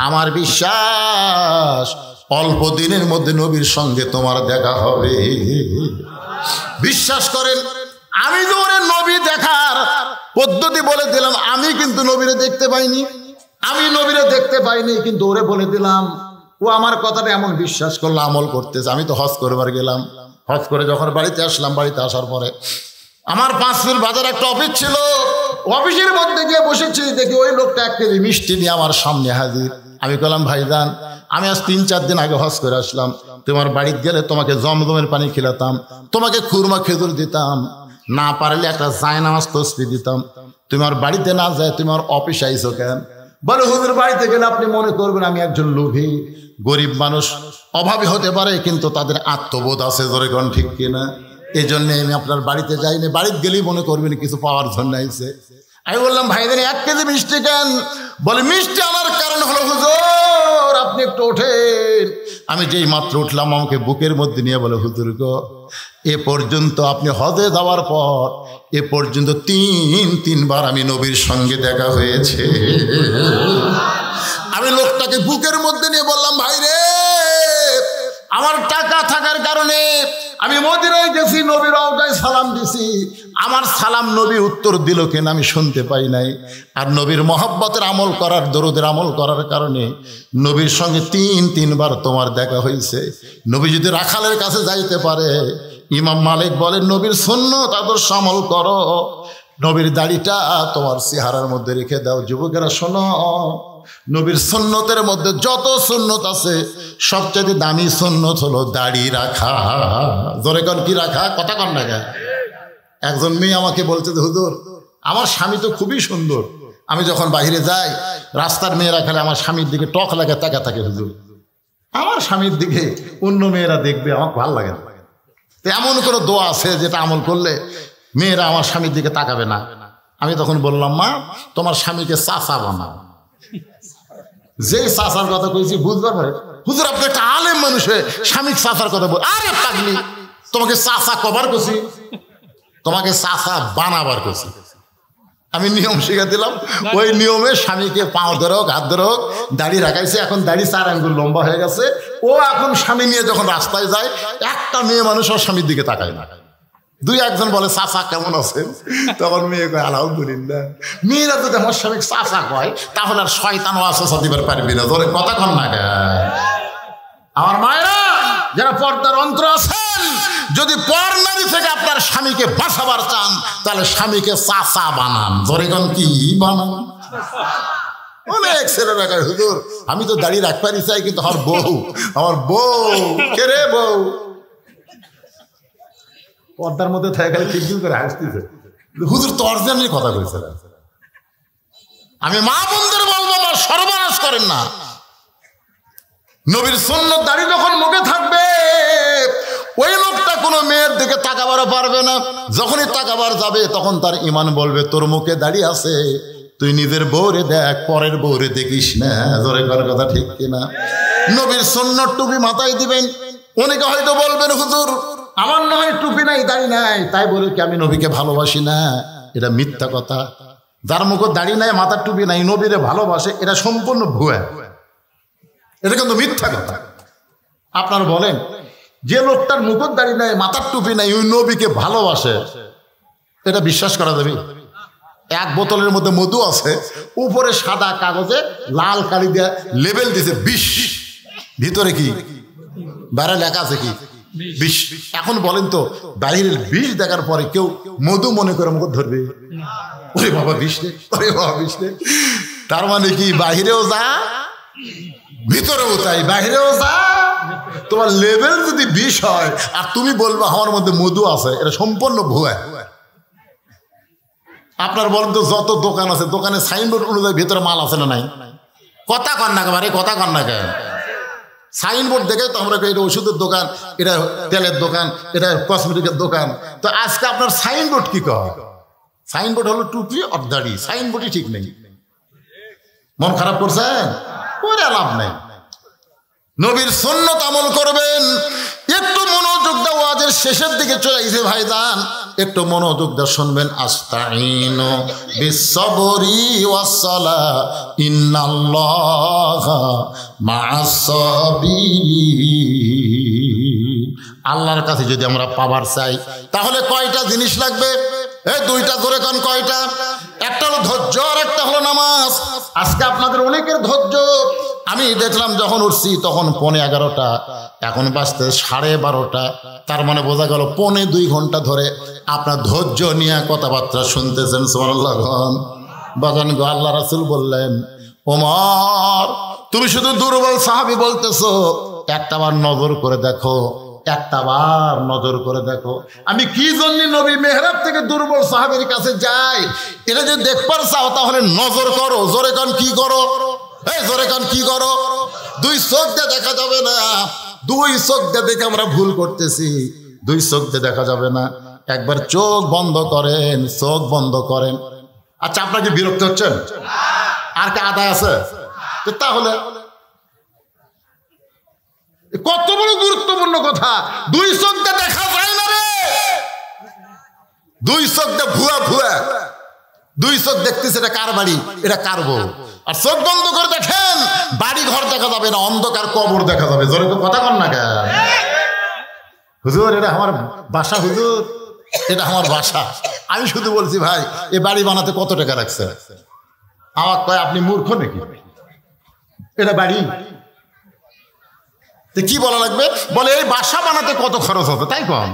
আমার বিশ্বাস অল্প দিনের মধ্যে নবীর সঙ্গে তোমার দেখা হবে। বিশ্বাস করেন, আমি যে ওরে নবী দেখার পদ্ধতি বলে দিলাম, আমি কিন্তু নবীরে দেখতে পাইনি, আমি নবীরে দেখতে পাইনি, কিন্তু ওরে বলে দিলাম। ও আমার কথাটা এমন বিশ্বাস করলো, আমল করতেছে। আমি তো হজ করবার গেলাম, হজ করে যখন বাড়িতে আসলাম, বাড়িতে আসার পরে আমার 5 মিল বাজার একটা অফিস ছিল, অফিসের মধ্যে গিয়ে বসেছি, দেখি ওই লোকটা 1 কেজি মিষ্টি নিয়ে আমার সামনে হাজির। আমি বললাম, ভাইজান, আমি আজ 3-4 দিন আগে হজ করে আসলাম, তোমার বাড়িতে গেলে তোমাকে জমজমের পানি খিলাতাম, তোমাকে খুরমা খেজুর দিতাম, না পারলে একটা জায়নামাজ তসবিহ দিতাম। তোমার বাড়িতে না যায় তুমি আমার অফিসে আইছো কেন? বলে, হুজুর বাড়িতে গেলে আপনি মনে করবেন আমি একজন লোভী। গরিব মানুষ অভাবী হতে পারে, কিন্তু তাদের আত্মবোধ আছে, জোরে কোন ঠিক কিনা? এই জন্য আমি আপনার বাড়িতে যাইনি, বাড়িতে গেলেই মনে করবেন কিছু পাওয়ার জন্য আইছে। আমি বললাম, ভাইজান 1 কেজি মিষ্টি কেন? বলে, মিষ্টি আনার কারণ হলো হুজুর আপনি একটু ওঠেন। আমি যেই মাত্র উঠলাম, আমাকে বুকের মধ্যে নিয়ে বলে, হুজুর গো, এ পর্যন্ত আপনি হজে যাওয়ার পর এ পর্যন্ত 3 বার আমি নবীর সঙ্গে দেখা হয়েছে। আমি লোকটাকে বুকের মধ্যে নিয়ে বললাম, ভাই রে, আমার টাকা থাকার কারণে আমি মদিনায় গেছি, নবীর রওজায় সালাম দিছি, আমার সালাম নবী উত্তর দিল কিনা আমি শুনতে পাই নাই। আর নবীর মহব্বতের আমল করার, দরুদের আমল করার কারণে নবীর সঙ্গে 3 বার তোমার দেখা হয়েছে। নবী যদি রাখালের কাছে যাইতে পারে, ইমাম মালিক বলেন, নবীর সুন্নত আদর্শ আমল করো, নবীর দাড়িটা তোমার চেহারার মধ্যে রেখে দাও। যুবকেরা শোনো, নবীর সুন্নতের মধ্যে যত সুন্নত আছে, সবচেয়ে দামি সুন্নত হলো দাড়ি রাখা। জোরে কোন কি রাখা? কথা কন না কেন? একজন মেয়ে আমাকে বলছে, হুজুর আমার স্বামী তো খুবই সুন্দর, আমি যখন বাইরে যাই রাস্তার মেয়েরা খেলে আমার স্বামীর দিকে টক লাগে, তাকা থাকে। হুজুর আমার স্বামীর দিকে অন্য মেয়েরা দেখবে, আমার ভালো লাগে না। এমন কোনো দোয়া আছে যেটা আমল করলে মেয়েরা আমার স্বামীর দিকে তাকাবে না? আমি তখন বললাম, মা তোমার স্বামীকে চাচা বানাও। যে চাচার কথা কইছি বুঝবার পরে, হুজুর আপনি একটা আলেম মানুষ হয়ে স্বামীর চাচার কথা বল। আরে পাগলি, তোমাকে চাচা কবার করছি, তোমাকে চাচা বানাবার করছি। আমি নিয়ম শিখে দিলাম, ওই নিয়মে স্বামীকে পাও ধরে হোক, হাত ধরে হোক, দাড়ি রাখাইছে। এখন দাড়ি 4 আঙ্গুল লম্বা হয়ে গেছে। ও এখন স্বামী নিয়ে যখন রাস্তায় যায়, একটা মেয়ে মানুষ ওর স্বামীর দিকে তাকায় না। 2-1 বলে, চাচা কেমন আছেন? তখন মেয়ে কয়, আলহামদুলিল্লাহ। মেয়েরা যদি আমার স্বামী চাচা কয়, তাহলে আর শয়তান ওয়াসওয়াসা দিবার পারবি না। ধরে কথা কন না কেন? আমার মায়েরা যারা পর্দার অন্তর আছেন, যদি পর নারী থেকে আপনার স্বামীকে বাঁচাবার চান, তাহলে স্বামীকে চাচা বানান। ধরে কোন কি বানান? অনেক ছেলেরা কয়, হুজুর আমি তো দাড়ি রাখবারই চাই, কিন্তু আমার বউ কে রে? বউ পর্দার মধ্যে থাকে, খালি খিলখিল করে হাসতেছে। হুজুর তো অরিজিনালি কথা কইছে। আমি মা বোনদের বলবো, আমার সর্বনাশ করেন না। নবীর সুন্নত দাড়ি যখন মুখে থাকবে, ওই লোকটা কোনো মেয়ের দিকে তাকাবারও পারবে না। যখনই তাকাবার যাবে, তখন তার ইমান বলবে, তোর মুখে দাড়ি আছে, তুই নিজের বউরে দেখ, পরের বউরে দেখিস না। জোরে করার কথা ঠিক কিনা? নবীর সুন্নত টুপি মাথায় দিবেন। অনেকে হয়তো বলবেন, হুজুর আমার নয় টুপি নাই, দাড়ি নাই, তাই বলে কি আমি নবীকে ভালোবাসি না? এটা মিথ্যা কথা। যার মুখে দাড়ি নাই, মাথার টুপি নাই, নবীরে ভালোবাসে, এটা সম্পূর্ণ ভুয়া। এটা কিন্তু মিথ্যা কথা। আপনার বলেন, যে লোকটার মুখের দাড়ি নাই, মাথার টুপি নাই, ওই নবীকে ভালোবাসে, এটা বিশ্বাস করা যাবে? 1 বোতলের মধ্যে মধু আছে, উপরে সাদা কাগজে লাল কালি দিয়ে লেবেল দিয়েছে 20, ভিতরে কি বাইরে লেখা আছে কি 20। এখন বলেন তো, বাইরের 20 দেখার পরে কেউ মধু মনে করে মুখ ধরবে? ওরে বাবা 20 রে, ওরে বাবা 20 রে। তার মানে কি, বাহিরেও যা ভিতরেও তাই, বাহিরেও যা। তোমার লেভেল যদি 20 হয় আর তুমি বলবে আমার মধ্যে মধু আছে, এটা সম্পূর্ণ ভুয়া। আপনার বলেন তো, যত দোকান আছে, দোকানে সাইনবোর্ড অনুযায়ী ভিতরে মাল আছে না নাই? কথা কন না একেবারে, কথা কন না কেন? সাইনবোর্ড দেখে তো আমরা এটা ওষুধের দোকান, এটা তেলের দোকান, এটা কসমেটিকের দোকান। তো আজকে আপনার সাইনবোর্ড কি কয়? সাইনবোর্ড হলো টুপি আর দাড়ি, সাইনবোর্ডই ঠিক নেই। মন খারাপ করছেন? করে লাভ নেই। নবীর সুন্নাত আমল করবেন। একটু মনোযোগ দাও, ওয়াজের শেষের দিকে চলে গেছে ভাইজান, একটু মনোযোগ দাও শুনবেন। আস্তাইনু বিসসবরি ওয়াসসালাহ ইন্নাল্লাহা মা'আস সাবিরিন। আল্লাহর কাছে যদি আমরা পাওয়ার চাই তাহলে কয়টা জিনিস লাগবে? এই দুইটা ধরে কান, কয়টা? একটা হলো ধৈর্য আর একটা হলো নামাজ। আজকে আপনাদের অনেকের ধৈর্য, আমি দেখলাম যখন উঠছি তখন 11:15, এখন বাজতে 12:30। তার মানে বোঝা গেল 1.25 ঘন্টা ধরে আপনার ধৈর্য নিয়ে কথাবার্তা শুনতেছেন। সুবহানাল্লাহ। বাজান গো, আল্লাহ রাসূল বললেন, ওমর তুমি শুধু দুর্বল সাহাবী বলতেছো, একটাবার নজর করে দেখো, একটাবার নজর করে দেখো আমি কি জন্য নবী মেহরাব থেকে দুর্বল সাহাবীর কাছে যাই। এটা যদি দেখবার চাও তাহলে নজর করো। জোরে কান, কি করো? এই জোরে কান, কি করো? দুই চোখ দিয়ে দেখা যাবে না, দুই চোখ দিয়ে দেখে আমরা ভুল করতেছি। দুই চোখ দিয়ে দেখা যাবে না, একবার চোখ বন্ধ করেন, চোখ বন্ধ করেন। আচ্ছা, আপনাকে বিরক্ত হচ্ছেন? আর কি আদায় আছে? তাহলে কত বড় গুরুত্বপূর্ণ কথা, দুই চোখ দিয়ে দেখা যায় না রে। দুই চোখ দিয়ে ভুয়া ভুয়া, দুই চোখ দেখতেছে এটা কার বাড়ি, এটা কার বউ। আর চোখ বন্ধ করে দেখেন, বাড়ি ঘর দেখা যাবে না, অন্ধকার কবর দেখা যাবে। জোরে তো কথা কন না কেন? হুজুর এটা আমার বাসা, হুজুর এটা আমার বাসা। আমি শুধু বলছি ভাই এই বাড়ি বানাতে কত টাকা লাগছে? আমার কয় আপনি মূর্খ নাকি? এটা বাড়ি কি বলা লাগবে? বলে এই বাসা বানাতে কত খরচ হবে, তাই কন?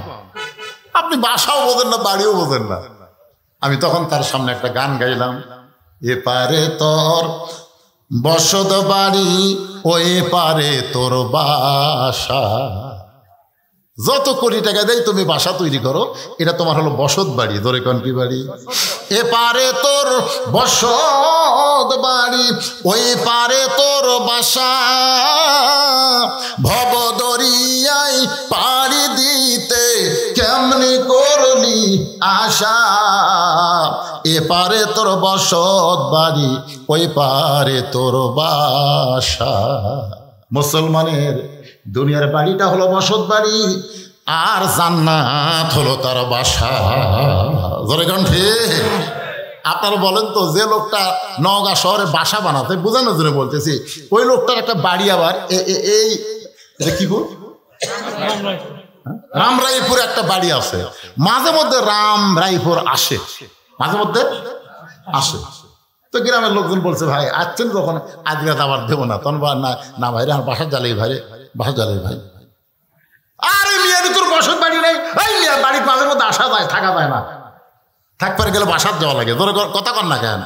আপনি বাসাও বোঝেন না, বাড়িও বোঝেন না। আমি তখন তার সামনে একটা গান গাইলাম, এপারে তোর বসত বাড়ি, ওই পারে তোর বাসা। যত কোটি টাকা দেয় তুমি বাসা তৈরি করো, এটা তোমার হলো বসত বাড়ি। ধরে কোন কি বাড়ি? এপারে তোর বসত বাড়ি, ওই পারে তোর বাসা। ভব দরিয়ায় পাড়ি দিতে কেমনি করলি আশা। এপারে তোর বসত বাড়ি, ওই পারে তোর বাসা। মুসলমানের দুনিয়ার বাড়িটা হলো বসত বাড়ি, আর জান্নাত হলো তার বাসা। জোরে কোন ঠিক? আপনারা বলেন তো, যে লোকটা নওগাঁ শহরে বাসা বানাতে, বোঝানোর জন্য বলতেছি, ওই লোকটার একটা বাড়ি আবার এই কি গো, রামরাইপুরে একটা বাড়ি আছে। মাঝে মধ্যে রামরাইপুর আসে, মাঝে মধ্যে আসে। তো গ্রামের লোকজন বলছে, ভাই আসছেন যখন আজকে আবার দেবো না। তখন না ভাই আমার বাসার জ্বালাই ভাই, বাসার জ্বালাই ভাই। আরে মিয়া তোর বসত বাড়ি নেই? এই মিয়া বাড়ির মাঝে মধ্যে আসা যায়, থাকা যায় না। থাকবার গেলে বাসার যাওয়া লাগে। ধরে কথা কন না কেন?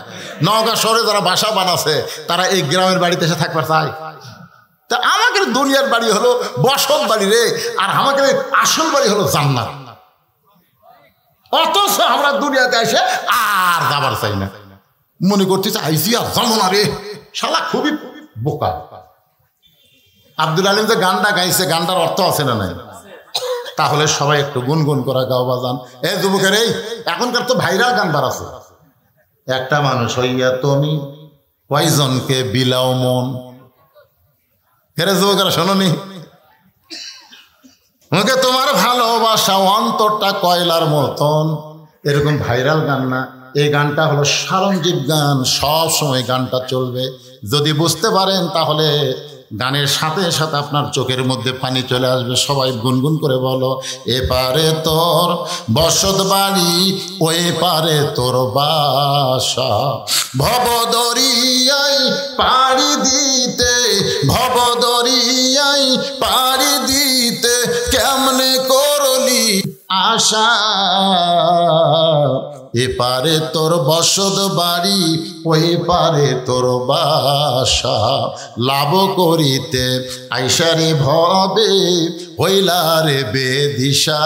নওগাঁ শহরে যারা বাসা বানাছে তারা এই গ্রামের বাড়িতে এসে থাকবার চায়। তা আমাদের দুনিয়ার বাড়ি হলো বসত বাড়ি রে, আর আমাদের আসল বাড়ি হলো জান্নাত। অথচ আমরা দুনিয়াতে এসে আর যাবার চাই না, মনে করতেছে আইসি আর জানো না রে। শালা খুবই বোকা। আব্দুল আলিম যে গানটা গাইছে, গানটার অর্থ আছে না নাই? তাহলে সবাই একটু গুনগুন করা গাও বাজান। এই যুবকের, এই এখনকার তো ভাইরাল গান বাড়াছে, একটা মানুষ হইয়া তুমি কয়জনকে বিলাও মন। হেরে যুবকেরা শোনি, মুখে তোমার ভালোবাসা অন্তরটা কয়লার মতন। এরকম ভাইরাল গান না, এই গানটা হলো সারঞ্জীব গান। সব সময় গানটা চলবে। যদি বুঝতে পারেন তাহলে গানের সাথে সাথে আপনার চোখের মধ্যে পানি চলে আসবে। সবাই গুনগুন করে বলো, এপারে তোর বসত বাড়ি, ওই পারে তোর বাসা। ভব দরিয়ায় পাড়ি দিতে, ভব দরিয়ায় পাড়ি দিতে কেমনে করলি আশা। এপারে তোর বসত বাড়ি, ওই পারে তোর বাসা। লাভ করিতে আইসারে ভবে, হইলারে বেদিশা।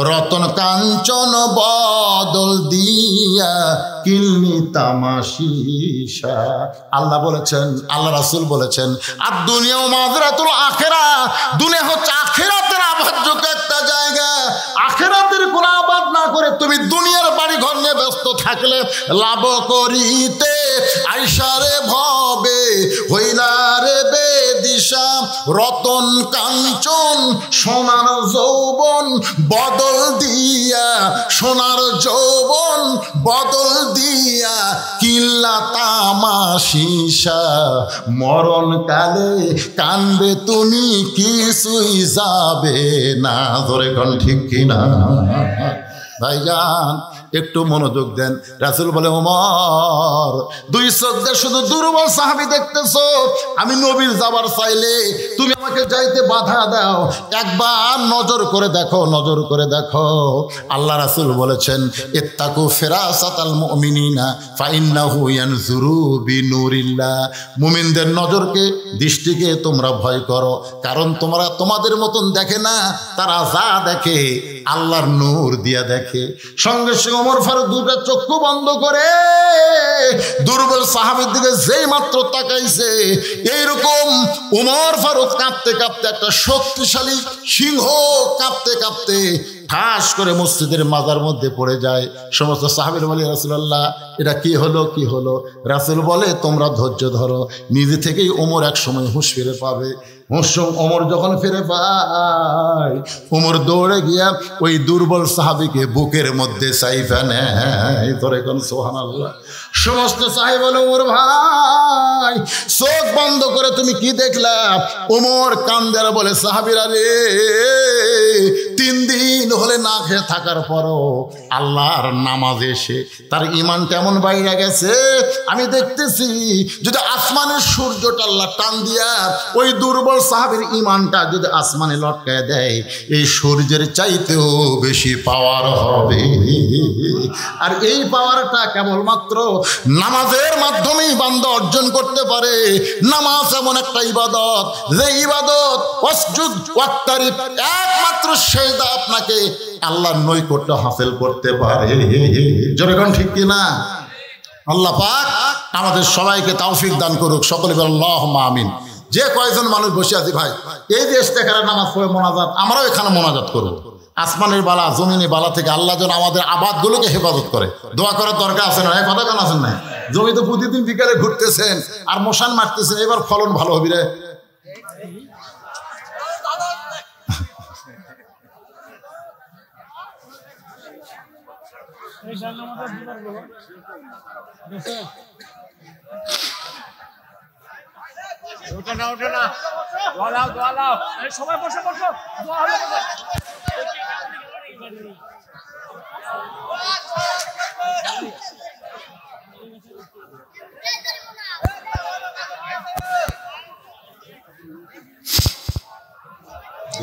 রতন কাঞ্চন বদল দিয়া, কিলনি তামাশিসা। আল্লাহ বলেছেন, আল্লাহ রাসূল বলেছেন, আর দুনিয়া মাযরাতুল আখিরা, দুনিয়া হচ্ছে আখিরাতের আবাদযোগ্য একটা জায়গা। আখিরাতের কোন আবাদ না করে তুমি দুনিয়ার বাড়ি ঘর নিয়ে ব্যস্ত থাকলে লাভ করিতে আইসারে ভবে, হইলারে বেদিশা। রতন কাঞ্চন সোনার যৌবন বদল দিয়া, সোনার যৌবন বদল দিয়া, কিল্লা তামাশিসা। মরণ কালে কানবে তুমি, কিছুই যাবে না। ধরে কোন ঠিক কিনা ভাইজান? একটু মনোযোগ দেন। রাসূল বলে, ওমর, দুই চোখ দিয়ে শুধু দুর্বল সাহাবী দেখতেছো, আমি নবীর যাবার চাইলে তুমি আমাকে যাইতে বাধা দাও। একবার নজর করে দেখো, নজর করে দেখো। আল্লাহ রাসূল বলেছেন, ইত্তাকু ফিরাসাতাল মুমিনিনা ফাইন্নাহু ইয়ানজুরু বিনুরিল্লাহ। মুমিনদের নজরকে, দৃষ্টিকে তোমরা ভয় করো, কারণ তোমরা তোমাদের মতন দেখে না, তারা যা দেখে আল্লাহর নূর দিয়া দেখে। সঙ্গে সঙ্গে ওমর ফারুক দুটো চক্ষু বন্ধ করে দুর্বল সাহাবীর দিকে যেই মাত্র তাকাইছে, এইরকম ওমর ফারুক কাঁপতে কাঁপতে, একটা শক্তিশালী সিংহ কাঁপতে কাঁপতে ঠাস করে মসজিদের মাজার মধ্যে পড়ে যায়। সমস্ত সাহাবীরা বলে, রাসূলুল্লাহ, এটা কি হলো, কি হলো? রাসূল বলে, তোমরা ধৈর্য ধরো, নিজে থেকেই ওমর এক সময় হুঁশ ফিরে পাবে। ওমর যখন ফিরে পায়, ওমর দৌড়ে গিয়া ওই দুর্বল সাহাবীকে বুকের মধ্যে চাইফা নেয়। তোরে কোন সুবহানাল্লাহ। সমস্ত সাহাবী বলে, ওমর ভাই, চোখ বন্ধ করে তুমি কি দেখলা? ওমর কান্দে আর বলে, সাহাবীরা রে, 3 দিন হলে না খেয়ে থাকার পরও আল্লাহর নামাজ এসে তার ঈমান কেমন বাইরে গেছে আমি দেখতেছি। যদি আসমানের সূর্যটা আল্লাহ টান দিয়া ওই দুর্বল সাহাবীর ঈমানটা যদি আসমানে লটকায় দেয়, এই সূর্যের চাইতেও বেশি পাওয়ার হবে। আর এই পাওয়ারটা কেবলমাত্র নামাজের মাধ্যমেই বান্দা অর্জন করতে পারে। নামাজ এমন একটা ইবাদত, যে ইবাদত ওয়াসজুদ ওয়াক্তারিব, একমাত্র সেজদা আপনাকে আল্লাহর নৈকট্য হাসিল করতে পারে। যেরকম ঠিক কিনা? আল্লাহ পাক আমাদের সবাইকে তৌফিক দান করুক। সকলে বলেন আল্লাহুম্মা আমিন। যে কয়েকজন মানুষ বসে আছি ভাই, এই যে ইস্তেখারা নামাজ পড়ে মোনাজাত, আমরাও এখানে মোনাজাত করব। আসমানের বালা, জমিনের বালা থেকে আল্লাহ যেন আমাদের আবাদগুলোকে হেফাজত করে। দোয়া করার দরকার আছে না? কথা কেন আছেন না? জমি তো প্রতিদিন বিকালে ঘুরতেছেন আর মশান মারতেছেন, এবার ফলন ভালো হবে রে। সবাই বসে বসো, দোয়া হবে।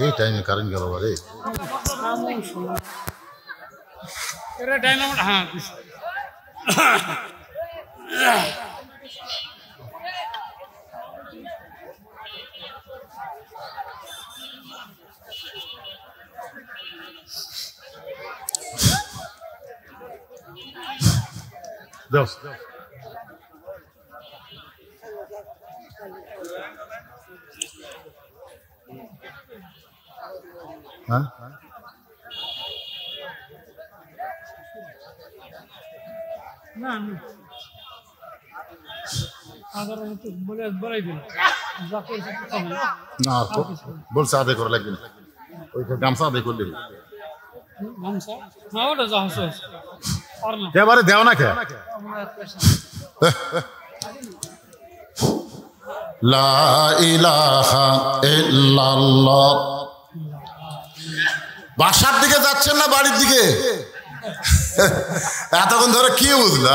এই টাইমে কারেন্ট গেল রে। হ্যাঁ, হ্যাঁ, না বলাই দিন না বলছে আদায় করা লাগবে না, ওই গামছা আদায় করলে এবারে দেও না কে। লা ইলাহা ইল্লাল্লাহ। বাসার দিকে যাচ্ছেন না বাড়ির দিকে? এতক্ষণ ধরে কি বুঝলো?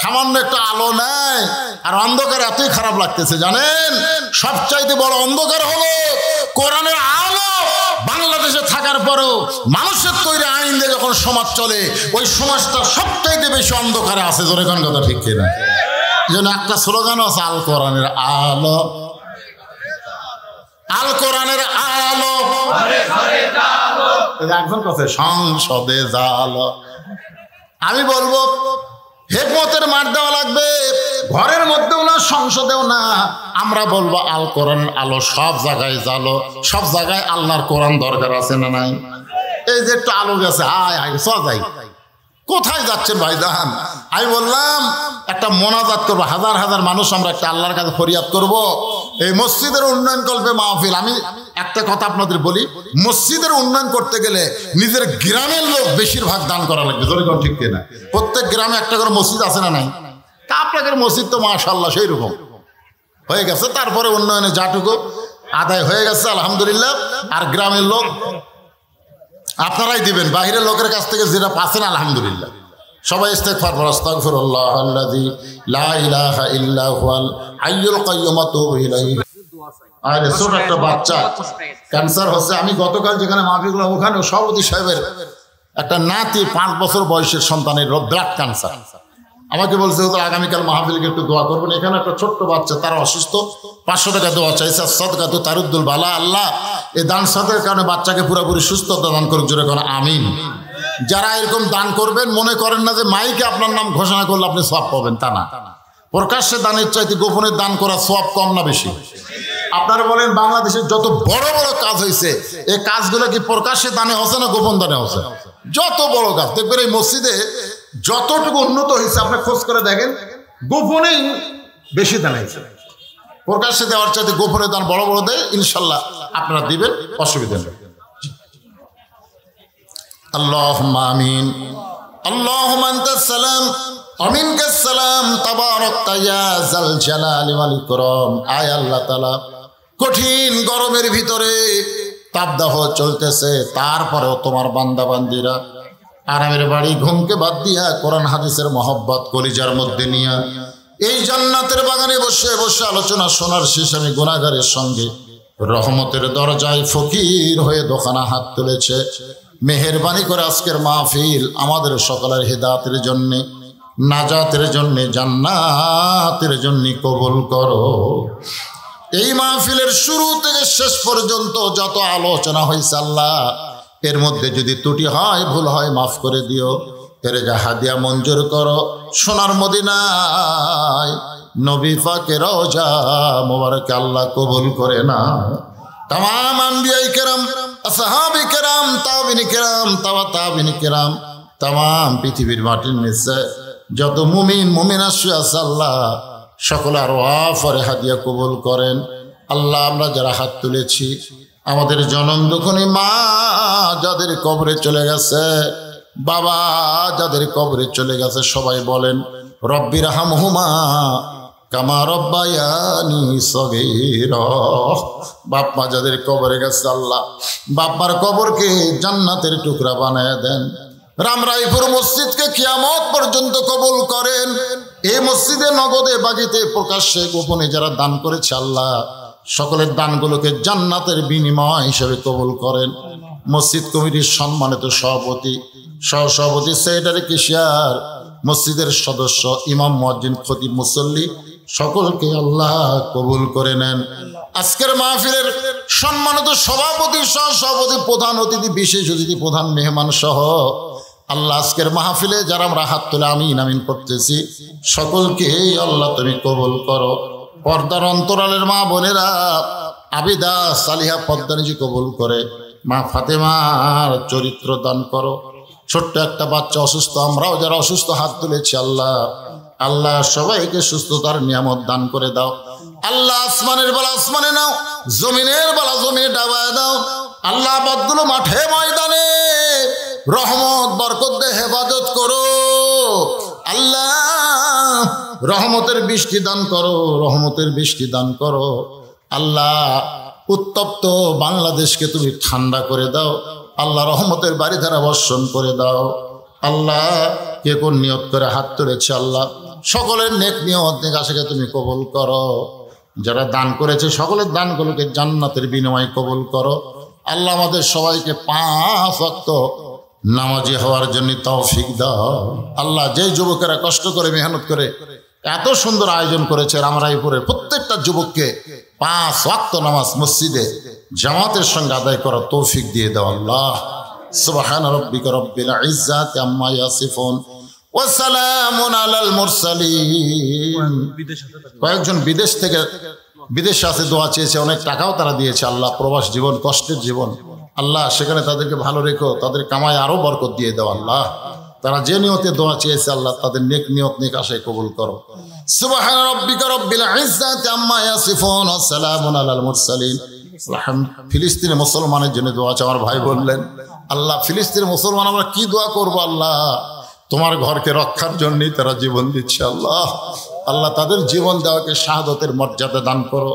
সামান্য একটা আলো নেই আর অন্ধকার এতই খারাপ লাগতেছে জানেন। সবচাইতে বড় অন্ধকার হলো কোরআনের আলো বাংলাদেশে থাকার পরেও মানুষের তৈরি আইন দিয়ে যখন সমাজ চলে ওই সমাজটা সবচাইতে বেশি অন্ধকারে আছে। জোরে কোন কথা ঠিক কিনা? এই জন্য একটা স্লোগানও আছে, আল কোরআনের আলো, আল কোরআনের আলো, একজন কথা সংসদে জালো। আমি বলবো হেকমতের মার দেওয়া লাগবে, ঘরের মধ্যেও না, সংসদেও না। আমরা বলবো আল কোরআন আলো, সব জায়গায় জালো, সব জায়গায় আল্লাহর কোরআন দরকার আছে না নাই? এই যে একটু আলো গেছে, আয় আয় যাই, কোথায় যাচ্ছেন ভাইজান? আমি বললাম একটা মোনাজাত করবো, হাজার হাজার মানুষ আমরা একটা আল্লাহর কাছে ফরিয়াদ করব। এই মসজিদের উন্নয়ন কল্পে মাহফিল। আমি একটা কথা আপনাদের বলি, মসজিদের উন্নয়ন করতে গেলে নিজের গ্রামের লোক বেশিরভাগ দান করা লাগবে। জোরে কোন ঠিক কিনা? প্রত্যেক গ্রামে একটা করে মসজিদ আছে না নাই? তা আপনাদের মসজিদ তো মাশাআল্লাহ সেই রকম হয়ে গেছে। তারপরে উন্নয়নে যাটুকু আদায় হয়ে গেছে আলহামদুলিল্লাহ। আর গ্রামের লোক আপনারাই দিবেন, বাহিরের লোকের কাছ থেকে যেটা পাচ্ছেন আলহামদুলিল্লাহ। সবাই ইস্তেগফার করুন, আস্তাগফিরুল্লাহ আল্লাযী লা ইলাহা ইল্লা হুয়াল হাইয়ুল কাইয়্যুম ওয়া আতুবু ইলাইহি। আরে ছোট একটা বাচ্চা ক্যান্সার হচ্ছে। আমি গতকাল যেখানে মাহফিল করলাম ওখানে সভাপতি সাহেবের একটা নাতি 5 বছর বয়সের সন্তানের ব্লাড ক্যান্সার। আমাকে বলছে তো আগামীকাল মাহফিলকে একটু দোয়া করবেন। এখানে একটা ছোট্ট বাচ্চা, তারা অসুস্থ, 500 টাকা দোয়া চাইছে। সদকা তো তারুদ্দুল বালা, আল্লাহ এই দান সদকার কারণে বাচ্চাকে পুরোপুরি সুস্থতা দান করুক। জোরে কোন আমিন। যারা এরকম দান করবেন মনে করেন না যে মাইকে আপনার নাম ঘোষণা করলে আপনি সওয়াব পাবেন, তা না। প্রকাশ্যে দানের চাইতে গোপনে দান করা সওয়াব কম না বেশি? আপনারা বলেন বাংলাদেশের যত বড় বড় কাজ হয়েছে এই কাজগুলো কি প্রকাশ্যে দানে হচ্ছে না গোপন দানে হচ্ছে? যত বড় কাজ দেখবেন এই মসজিদে যতটুকু উন্নত হয়েছে আপনি খোঁজ করে দেখেন, গোপনেই বেশি দান হয়েছে। প্রকাশ্যে দেওয়ার চাইতে গোপনে দান বড় বড় দেয়, ইনশাল্লাহ আপনারা দিবেন, অসুবিধা নেই। আল্লাহুম্মা আমিন। আল্লাহুম্মা আনতাস সালাম ওয়া মিনকাস সালাম তাবারাকতা ইয়া যাল জালালি ওয়াল ইকরাম। আয় আল্লাহ তাআলা, কঠিন গরমের ভিতরে তাপদাহ চলতেছে, তারপরেও তোমার বান্দা বান্দিরা আরামের বাড়ি ঘুমকে বাদ দিয়া কোরআন হাদিসের মহব্বত কলিজার মধ্যে নিয়া এই জান্নাতের বাগানে বসে বসে আলোচনা শোনার শেষে আমি গুনাহগারের সঙ্গে রহমতের দরজায় ফকির হয়ে দোকানা হাত তুলেছে। মেহেরবানি করে আজকের মাহফিল আমাদের সকলের হিদায়াতের জন্য, নাজাতের জন্য, জান্নাতের জন্য কবুল করো। এই মাহফিলের শুরু থেকে শেষ পর্যন্ত যত আলোচনা হয়েছে আল্লাহ, এর মধ্যে যদি ত্রুটি হয়, ভুল হয়, মাফ করে দিও। এর যা হাদিয়া মঞ্জুর করো সোনার মদিনায় নবী পাকের রওজা মোবারকে আল্লাহ কবুল করে না। तमाम अंबियाए किराम, असहाबे किराम, ताबिन किराम, ताबिन किराम, तमाम पृथिवीर माटिर निचे যত মুমিন মুমিনা আছে আল্লাহ সকলের ওয়াফরে হাদিয়া কবুল করেন। আল্লাহ আমরা যারা হাত তুলেছি, আমাদের জনম দুঃখী মা যাদের কবরে চলে গেছে, বাবা যাদের কবরে চলে গেছে, সবাই বলেন রব্বির হামহুমা কামা রব্বায়ানি সগীরা। বাপ মা যাদের কবরে গেছে আল্লাহ বাপ্পার কবরকে জান্নাতের টুকরা বানায় দেন। রামরাইপুর মসজিদকে কিয়ামত পর্যন্ত কবুল করেন। এই মসজিদে নগদে বাগিতে প্রকাশ্যে গোপনে যারা দান করেছে আল্লাহ সকলের দানগুলোকে জান্নাতের বিনিময় হিসেবে কবুল করেন। মসজিদ কমিটির সম্মানিত সভাপতি, সহসভাপতি, সেক্রেটারি, কেশিয়ার, মসজিদের সদস্য, ইমাম, মুয়াজ্জিন, খতিব, মুসল্লি সকলকে আল্লাহ কবুল করে নেন। আজকের মাহফিলের সম্মানিত সভাপতি, সহসভাপতি, প্রধান অতিথি, বিশেষ অতিথি, প্রধান মেহমান সহ আল্লাহ আজকের মাহফিলে যারা আমরা হাত তুলে আমিন আমিন করতেছি সকলকে আল্লাহ তুমি কবুল করো। পর্দার অন্তরালের মা বোনেরা আবিদা সালিহা পদ্মানিজি কবুল করে। মা ফাতেমার চরিত্র দান করো। ছোট্ট একটা বাচ্চা অসুস্থ, আমরাও যারা অসুস্থ হাত তুলেছি আল্লাহ আল্লাহ সবাইকে সুস্থতার নিয়ামত দান করে দাও। আল্লাহ আসমানের বেলা আসমানে নাও, জমিনের বেলা জমিনে ডাবায় দাও। আল্লাহ বাদগুলো মাঠে ময়দানে রহমত বরকত দিয়ে হেফাজত করো। আল্লাহ রহমতের বৃষ্টি দান করো, রহমতের বৃষ্টি দান করো। আল্লাহ উত্তপ্ত বাংলাদেশকে তুমি ঠান্ডা করে দাও। আল্লাহ রহমতের বাড়ি ধারা বর্ষণ করে দাও। আল্লাহ কে কোন নিয়ত করে হাত তুলেছে আল্লাহ সকলের নেক নিয়ত নেক আশাকে তুমি কবুল করো। যারা দান করেছে সকলের দানগুলোকে জান্নাতের বিনিময়ে কবুল করো। আল্লাহ আমাদের সবাইকে 5 ওয়াক্ত নামাজি হওয়ার জন্য তৌফিক দাও। আল্লাহ, যেই যুবকেরা কষ্ট করে মেহনত করে এত সুন্দর আয়োজন করেছে রামরাইপুরের প্রত্যেকটা যুবককে 5 ওয়াক্ত নামাজ মসজিদে জামাতের সঙ্গে আদায় করার তৌফিক দিয়ে দাও আল্লাহ। সুবহান রাব্বিকা রব্বিল ইজ্জাতি আম্মা ইয়াসিফুন ওয়া সালামুন আলাল মুরসালিন। কয়েকজন বিদেশে আছে, দোয়া চেয়েছে, অনেক টাকাও তারা দিয়েছে। আল্লাহ, প্রবাস জীবন কষ্টের জীবন, আল্লাহ সেখানে তাদেরকে ভালো রেখো, তাদের কামায় আরো বরকত দিয়ে দাও আল্লাহ। তারা যে নিয়তে দোয়া চেয়েছে আল্লাহ তাদের নেক নিয়ত নেক আশায় কবুল করো। সুবহান রাব্বিকা রব্বিল ইজ্জাতি আম্মা ইয়াসিফুন ওয়া সালামুন আলাল মুরসালিন। ফিলিস্তিনের মুসলমানের জন্য দোয়া আছে। আমার ভাই বললেন, আল্লাহ ফিলিস্তিনের মুসলমান আমরা কি দোয়া করবো আল্লাহ? তোমার ঘরকে রক্ষার জন্যই তারা জীবন দিচ্ছে আল্লাহ। আল্লাহ তাদের জীবন দেওয়াকে শাহাদতের মর্যাদা দান করো,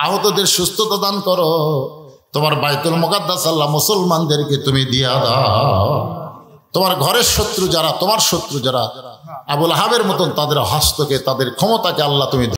আহতদের সুস্থতা দান করো। তোমার বাইতুল মুকাদ্দাস আল্লাহ মুসলমানদেরকে তুমি দিয়া দাও। তোমার ঘরের শত্রু যারা, তোমার শত্রু যারা, আবুল আহাবের মতন তাদের হস্তকে, তাদের ক্ষমতাকে আল্লাহ তুমি